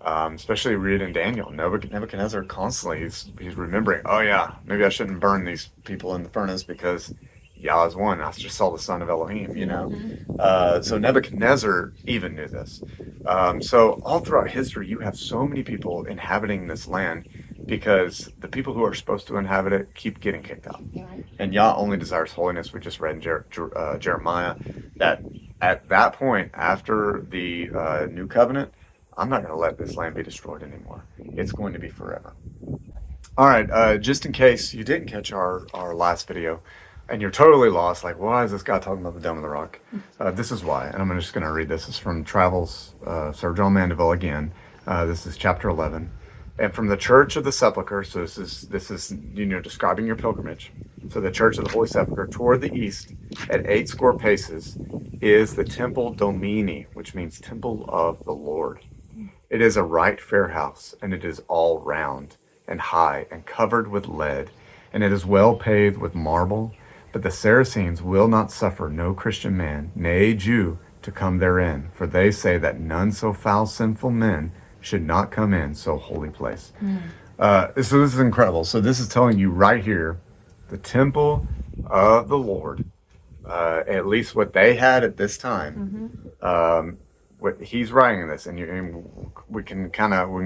Especially read in Daniel. Nebuchadnezzar constantly, he's remembering, oh yeah, maybe I shouldn't burn these people in the furnace because Yah is one. I just saw the son of Elohim, you know. So Nebuchadnezzar even knew this. So all throughout history, you have so many people inhabiting this land because the people who are supposed to inhabit it keep getting kicked out. And Yah only desires holiness. We just read in Jeremiah that at that point, after the new covenant, I'm not going to let this land be destroyed anymore. It's going to be forever. All right, just in case you didn't catch our last video and you're totally lost, like, why is this guy talking about the Dome of the Rock? This is why, and I'm just going to read this. It's from Travels, Sir John Mandeville again. This is chapter 11. And from the Church of the Sepulchre, so this is describing your pilgrimage. So the Church of the Holy Sepulchre toward the east at 80 paces is the Temple Domini, which means Temple of the Lord. It is a right fair house, and it is all round and high and covered with lead, and it is well paved with marble. But the Saracens will not suffer no Christian man, nay Jew, to come therein, for they say that none so foul sinful men should not come in so holy place. So this is incredible. So this is telling you right here, the temple of the Lord, at least what they had at this time. What he's writing this, and we can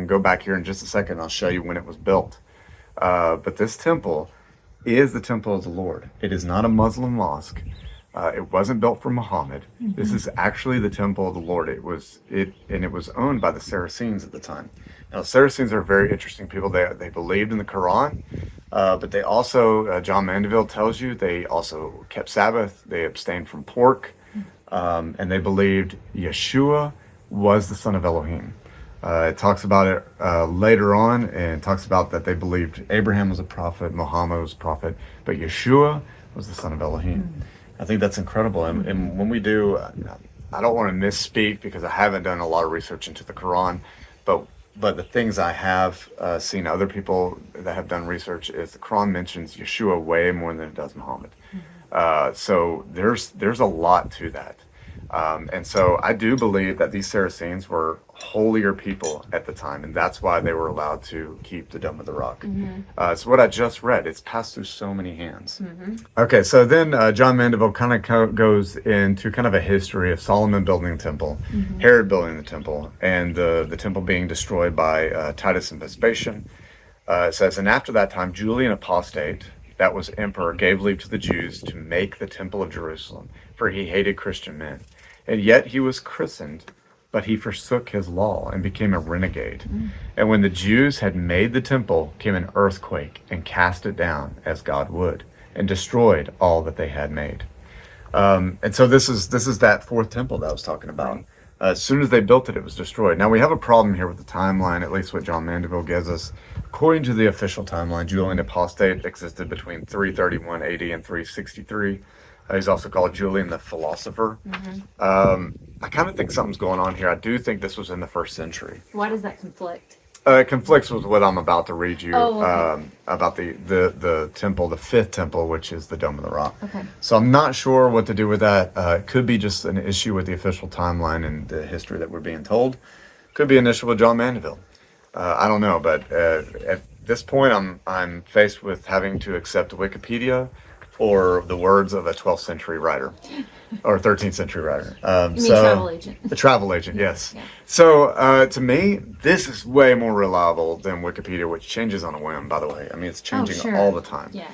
go back here in just a second. I'll show you when it was built. But this temple is the temple of the Lord. It is not a Muslim mosque. It wasn't built for Muhammad. This is actually the temple of the Lord. It was owned by the Saracens at the time. Now, the Saracens are very interesting people. They believed in the Quran, but they also, John Mandeville tells you, they also kept Sabbath. They abstained from pork, and they believed Yeshua was the son of Elohim. It talks about it later on, and talks about that they believed Abraham was a prophet, Muhammad was a prophet, but Yeshua was the son of Elohim. I think that's incredible. And when we do, I don't want to misspeak because I haven't done a lot of research into the Quran, but the things I have seen other people that have done research is the Quran mentions Yeshua way more than it does Muhammad. So there's a lot to that. And so I do believe that these Saracens were holier people at the time, and that's why they were allowed to keep the Dome of the Rock. So what I just read, it's passed through so many hands. Okay, so then John Mandeville kind of goes into kind of a history of Solomon building the temple, Herod building the temple, and the temple being destroyed by Titus and Vespasian. It says, and after that time, Julian Apostate, that was emperor, gave leave to the Jews to make the temple of Jerusalem, for he hated Christian men. And yet he was christened, but he forsook his law and became a renegade. And when the Jews had made the temple, came an earthquake and cast it down as God would, and destroyed all that they had made. And so this is that fourth temple that I was talking about. As soon as they built it, it was destroyed. Now we have a problem here with the timeline, at least what John Mandeville gives us. According to the official timeline, Julian Apostate existed between 331 AD and 363. He's also called Julian the Philosopher. I kind of think something's going on here. I do think this was in the 1st century. Why does that conflict? It conflicts with what I'm about to read you okay. About the temple, the 5th temple, which is the Dome of the Rock. Okay. So I'm not sure what to do with that. It could be just an issue with the official timeline and the history that we're being told. Could be an issue with John Mandeville. I don't know, but at this point, I'm faced with having to accept Wikipedia or the words of a 12th century writer or 13th century writer. You mean travel agent? A travel agent, yes. Yeah. So to me, this is way more reliable than Wikipedia, which changes on a whim, by the way. I mean, it's changing all the time. Yeah.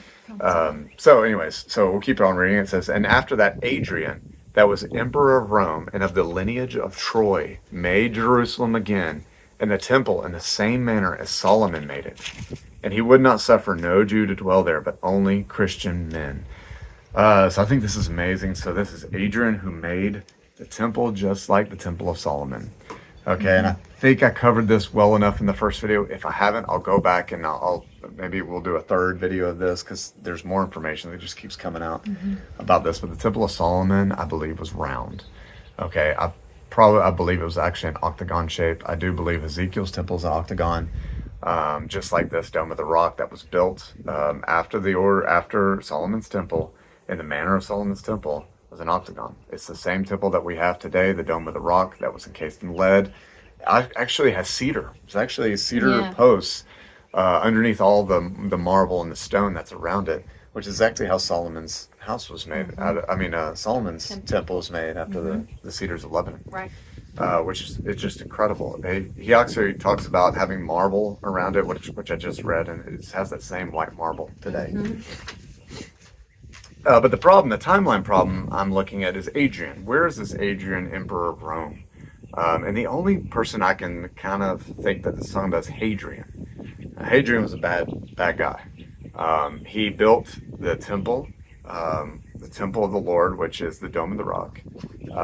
So anyways, so we'll keep on reading. It says, and after that, Adrian, that was emperor of Rome and of the lineage of Troy, made Jerusalem again and the temple in the same manner as Solomon made it. And he would not suffer no Jew to dwell there, but only Christian men. So I think this is amazing. So this is Adrian who made the temple just like the Temple of Solomon. Okay, and I think I covered this well enough in the first video. If I haven't, I'll go back and I'll maybe we'll do a third video of this because there's more information that just keeps coming out about this. But the Temple of Solomon, I believe, was round. Okay, I believe it was actually an octagon shape. I do believe Ezekiel's temple is an octagon. Just like this Dome of the Rock that was built after Solomon's temple, in the manner of Solomon's temple, was an octagon. It's the same temple that we have today, the Dome of the Rock, that was encased in lead. It actually has cedar. It's actually cedar posts underneath all the marble and the stone that's around it. which is exactly how Solomon's house was made. Solomon's temple was made after the cedars of Lebanon. Right. Which is it's just incredible. He actually talks about having marble around it, which I just read, and it has that same white marble today. But the timeline problem I'm looking at is Adrian. Where is this Adrian, emperor of Rome? And the only person I can kind of think that the song about is Hadrian. Hadrian was a bad guy. He built the temple of the Lord, which is the Dome of the Rock.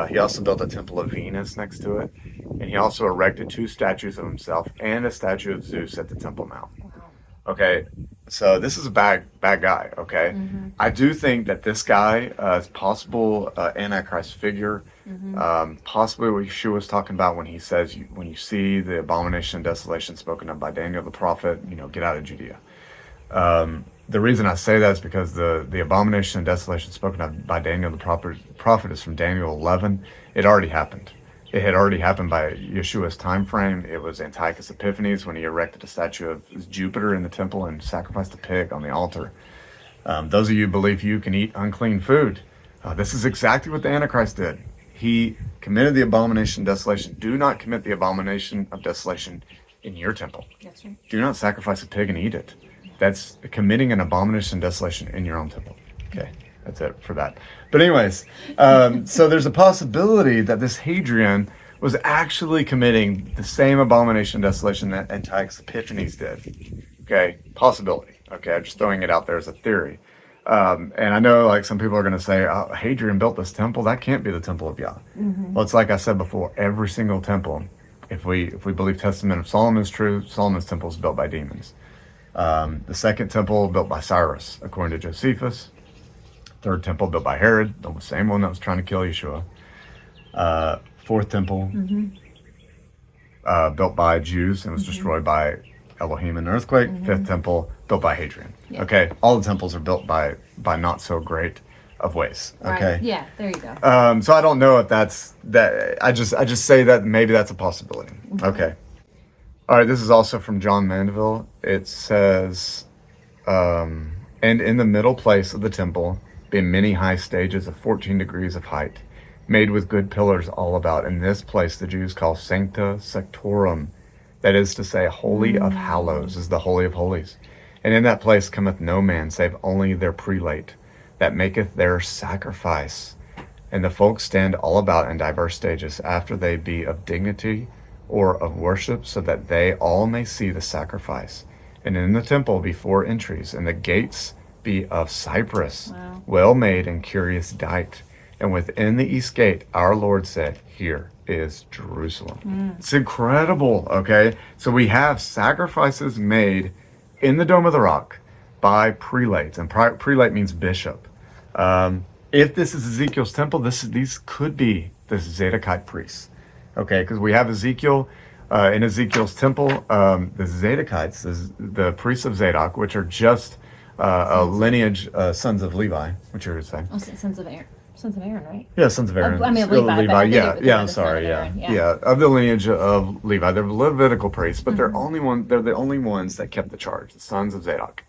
He also built a temple of Venus next to it. And he also erected 2 statues of himself and a statue of Zeus at the temple mount. Okay, so this is a bad guy, okay? I do think that this guy is possible Antichrist figure. Possibly what Yeshua was talking about when he says, when you see the abomination and desolation spoken of by Daniel the prophet, get out of Judea. The reason I say that is because the abomination and desolation spoken of by Daniel the prophet is from Daniel 11. It already happened. It had already happened by Yeshua's time frame. It was Antiochus Epiphanes when he erected a statue of Jupiter in the temple and sacrificed a pig on the altar. Those of you who believe you can eat unclean food, this is exactly what the Antichrist did. He committed the abomination of desolation. Do not commit the abomination of desolation in your temple. That's right. Do not sacrifice a pig and eat it. That's committing an abomination of desolation in your own temple. Okay, that's it for that. But anyways, so there's a possibility that this Hadrian was actually committing the same abomination of desolation that Antiochus Epiphanes did. Okay, possibility. Okay, I'm just throwing it out there as a theory. And I know some people are going to say, oh, Hadrian built this temple. That can't be the temple of Yah. Well, it's like I said before, every single temple, if we believe Testament of Solomon is true, Solomon's temple is built by demons. The second temple built by Cyrus, according to Josephus. Third temple built by Herod, the same one that was trying to kill Yeshua. Fourth temple built by Jews and was destroyed by Elohim in an earthquake. Fifth temple built by Hadrian. Yeah. Okay, all the temples are built by not so great of ways. Okay. Right. Yeah, there you go. So I don't know if that's that. I just say that maybe that's a possibility. Okay. All right. This is also from John Mandeville. It says, and in the middle place of the temple, being many high stages of 14 degrees of height, made with good pillars all about. In this place the Jews call Sancta Sanctorum, that is to say, Holy of Hallows, is the Holy of Holies. And in that place cometh no man, save only their prelate, that maketh their sacrifice. And the folk stand all about in diverse stages, after they be of dignity or of worship, so that they all may see the sacrifice. And in the temple be 4 entries, and the gates be of cypress, well made and curious dight. And within the east gate our Lord said, Here is Jerusalem. It's incredible, okay? So we have sacrifices made in the Dome of the Rock by prelates, and prelate means bishop. If this is Ezekiel's temple, these could be the Zadokite priests, okay? Because we have Ezekiel in Ezekiel's temple, the Zadokites, the priests of Zadok, which are just a lineage, sons of Levi, which you're saying. Oh, sons of Aaron. Sons of Aaron, right? Yeah, sons of Aaron. Levi. Yeah. I'm sorry. Yeah, of the lineage of Levi, they're Levitical priests, but they're the only ones that kept the charge, the sons of Zadok.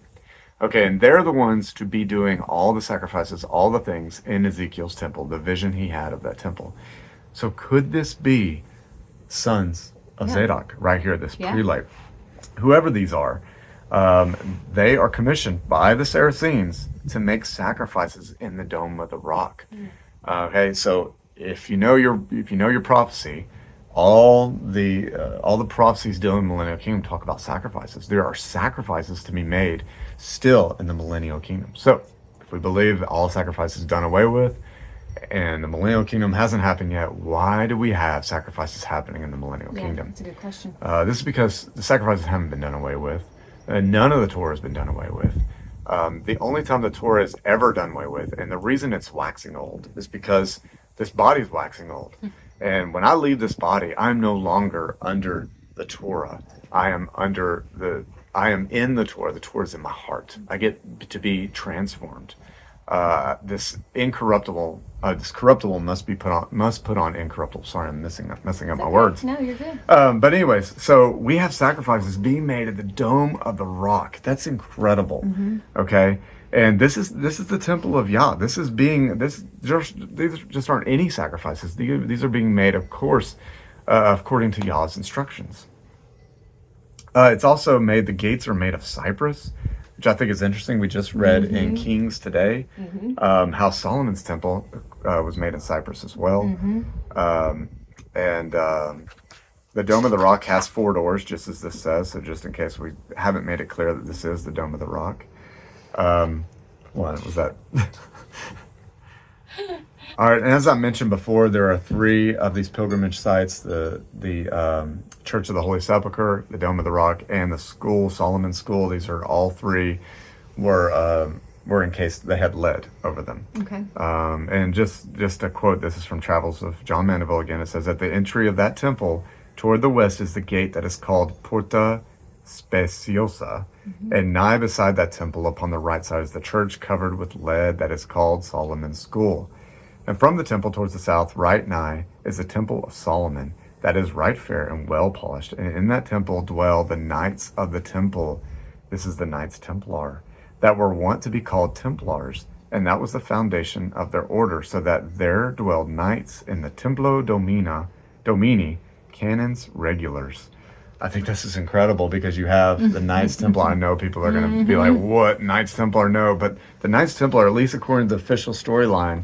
Okay, and they're the ones to be doing all the sacrifices, all the things in Ezekiel's temple, the vision he had of that temple. So could this be sons of Zadok right here, this prelate? Whoever these are, they are commissioned by the Saracens to make sacrifices in the Dome of the Rock. Okay, so if you know your prophecy, all the prophecies dealing in the Millennial Kingdom talk about sacrifices. There are sacrifices to be made still in the Millennial Kingdom. So if we believe all sacrifices done away with, and the Millennial Kingdom hasn't happened yet, why do we have sacrifices happening in the Millennial Kingdom? That's a good question. This is because the sacrifices haven't been done away with. None of the Torah has been done away with. The only time the Torah is ever done away with, and the reason it's waxing old, is because this body is waxing old. And when I leave this body, I'm no longer under the Torah. I am in the Torah. The Torah is in my heart. I get to be transformed. this incorruptible, this corruptible must put on incorruptible. Sorry, I'm messing up my words. No, you're good. But anyways, so we have sacrifices being made at the Dome of the Rock. That's incredible. Okay, and this is the temple of Yah. These just aren't any sacrifices. These are being made, of course, according to Yah's instructions. It's also made. The gates are made of cypress, which I think is interesting. We just read in Kings today how Solomon's temple was made in cypress as well. And the Dome of the Rock has 4 doors, just as this says. So just in case we haven't made it clear that this is the Dome of the Rock. What was that? All right, and as I mentioned before, there are 3 of these pilgrimage sites: the Church of the Holy Sepulchre, the Dome of the Rock, and the school, Solomon's School. These are all 3 were in case they had lead over them. Okay. And just a quote, this is from Travels of John Mandeville again. It says, "At the entry of that temple toward the west is the gate that is called Porta Speciosa, and nigh beside that temple upon the right side is the church covered with lead that is called Solomon's School. And from the temple towards the south, right nigh, is the temple of Solomon, that is right fair and well polished. And in that temple dwell the knights of the temple." This is the Knights Templar, "that were wont to be called Templars, and that was the foundation of their order, so that there dwelled knights in the Templo Domini, canons regulars." I think this is incredible because you have the Knights Templar. I know people are going to be like, what, Knights Templar? No, but the Knights Templar, at least according to the official storyline,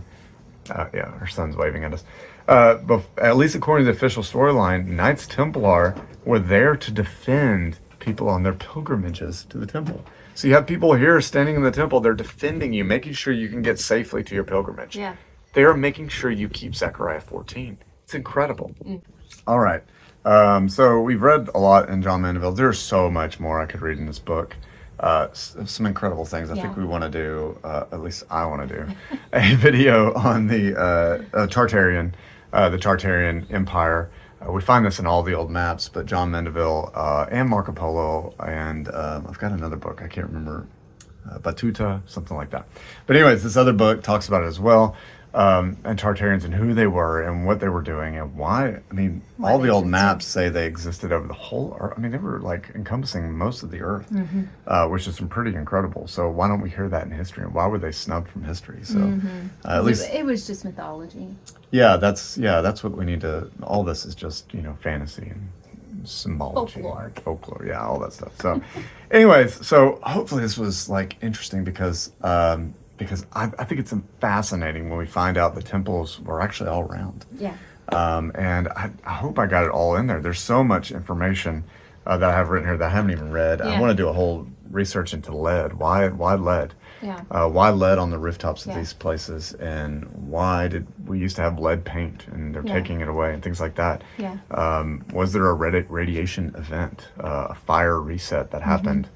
yeah, our son's waving at us. But at least according to the official storyline, Knights Templar were there to defend people on their pilgrimages to the temple. So you have people here standing in the temple, they're defending you, making sure you can get safely to your pilgrimage. Yeah. They are making sure you keep Zechariah 14. It's incredible. All right. So we've read a lot in John Mandeville. There's so much more I could read in this book. Some incredible things. I think we want to do, at least I want to do, a video on the Tartarian Empire. We find this in all the old maps, but John Mandeville and Marco Polo, and I've got another book, I can't remember, Batuta, something like that. But anyways, this other book talks about it as well, and Tartarians and who they were and what they were doing and why. I mean, all the old maps say they existed over the whole earth. I mean, they were like encompassing most of the earth, which is pretty incredible. So why don't we hear that in history? And why were they snubbed from history? So at least it was just mythology. Yeah, that's what we need to. All this is just fantasy and symbology, folklore, yeah, all that stuff. So, anyways, so hopefully this was like interesting because I think it's fascinating when we find out the temples were actually all around. Yeah. And I hope I got it all in there. There's so much information that I have written here that I haven't even read. I want to do a whole research into lead. Why lead? Yeah. Why lead on the rooftops of these places, and why did we used to have lead paint and they're taking it away and things like that? Yeah. Was there a radiation event, a fire reset that happened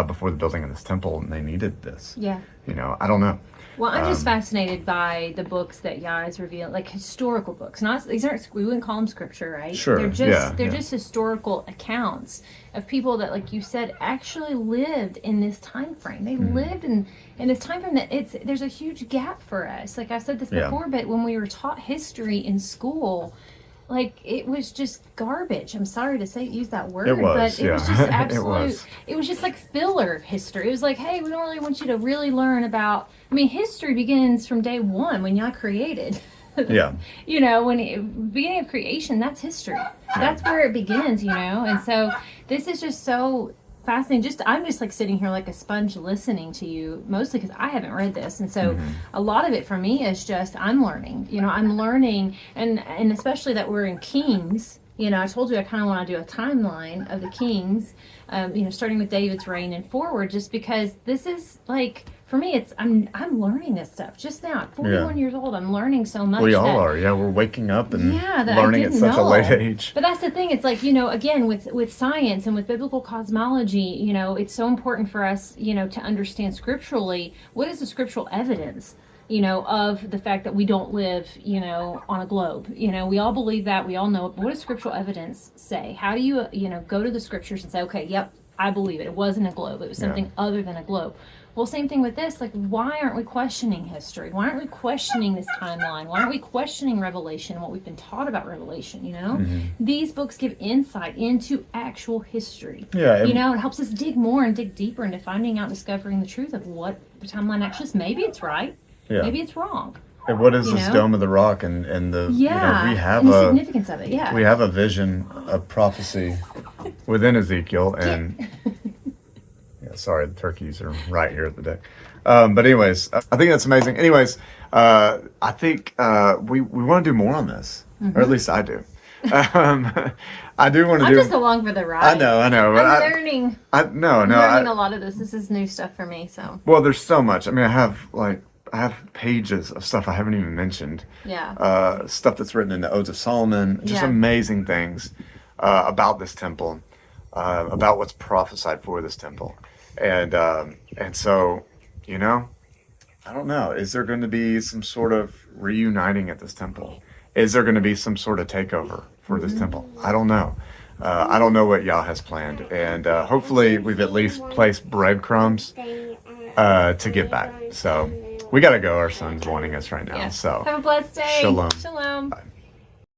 before the building of this temple, and they needed this? Yeah. I don't know. Well, I'm just fascinated by the books that Yah is revealing, like historical books. These aren't, we wouldn't call them scripture, right? Sure. They're just historical accounts of people that, like you said, actually lived in this time frame. They lived in this time frame that there's a huge gap for us. Like I've said this before, but when we were taught history in school, like it was just garbage. I'm sorry to use that word, but it was just absolute. It was just like filler history. It was like, hey, we don't really want you to really learn about. I mean, history begins from day one when Yah created. Yeah. Beginning of creation, that's history. That's where it begins. And so this is just so fascinating. I'm just like sitting here like a sponge listening to you, mostly because I haven't read this, and so a lot of it for me is just I'm learning. I'm learning, and especially that we're in Kings. I told you I kind of want to do a timeline of the Kings, starting with David's reign and forward, just because this is like. For me, I'm learning this stuff just now. At 41 years old, I'm learning so much. We all are. Yeah, we're waking up and learning at such a late age. But that's the thing. It's like, again, with science and with biblical cosmology, it's so important for us, to understand scripturally, what is the scriptural evidence, of the fact that we don't live, on a globe. We all believe that. We all know it. But what does scriptural evidence say? How do you, go to the scriptures and say, okay, yep, I believe it. It wasn't a globe. It was something other than a globe. Well, same thing with this. Like, why aren't we questioning history? Why aren't we questioning this timeline? Why aren't we questioning Revelation and what we've been taught about Revelation? You know, these books give insight into actual history. Yeah, You know, it helps us dig more and dig deeper into finding out, discovering the truth of what the timeline actually is. Maybe it's right. Yeah. Maybe it's wrong. And what is You this know? Dome of the Rock and the Yeah. we have and the a significance of it. Yeah. we have a vision of prophecy within Ezekiel and yeah, sorry, the turkeys are right here at the deck. But anyways, I think that's amazing. Anyways, I think we want to do more on this, or at least I do. I do want to I'm do. just along for the ride. I know. But I'm learning. I'm learning a lot of this. This is new stuff for me. So Well, there's so much. I mean, I have pages of stuff I haven't even mentioned. yeah. Stuff that's written in the Odes of Solomon. Just Yeah. amazing things about this temple, about what's prophesied for this temple, and so, you know, I don't know. Is there going to be some sort of reuniting at this temple? Is there going to be some sort of takeover for this temple? I don't know. I don't know what Yah has planned, and hopefully we've at least placed breadcrumbs to get back. So we got to go. Our son's wanting us right now. Yeah. So Have a blessed day. Shalom. Shalom. Bye.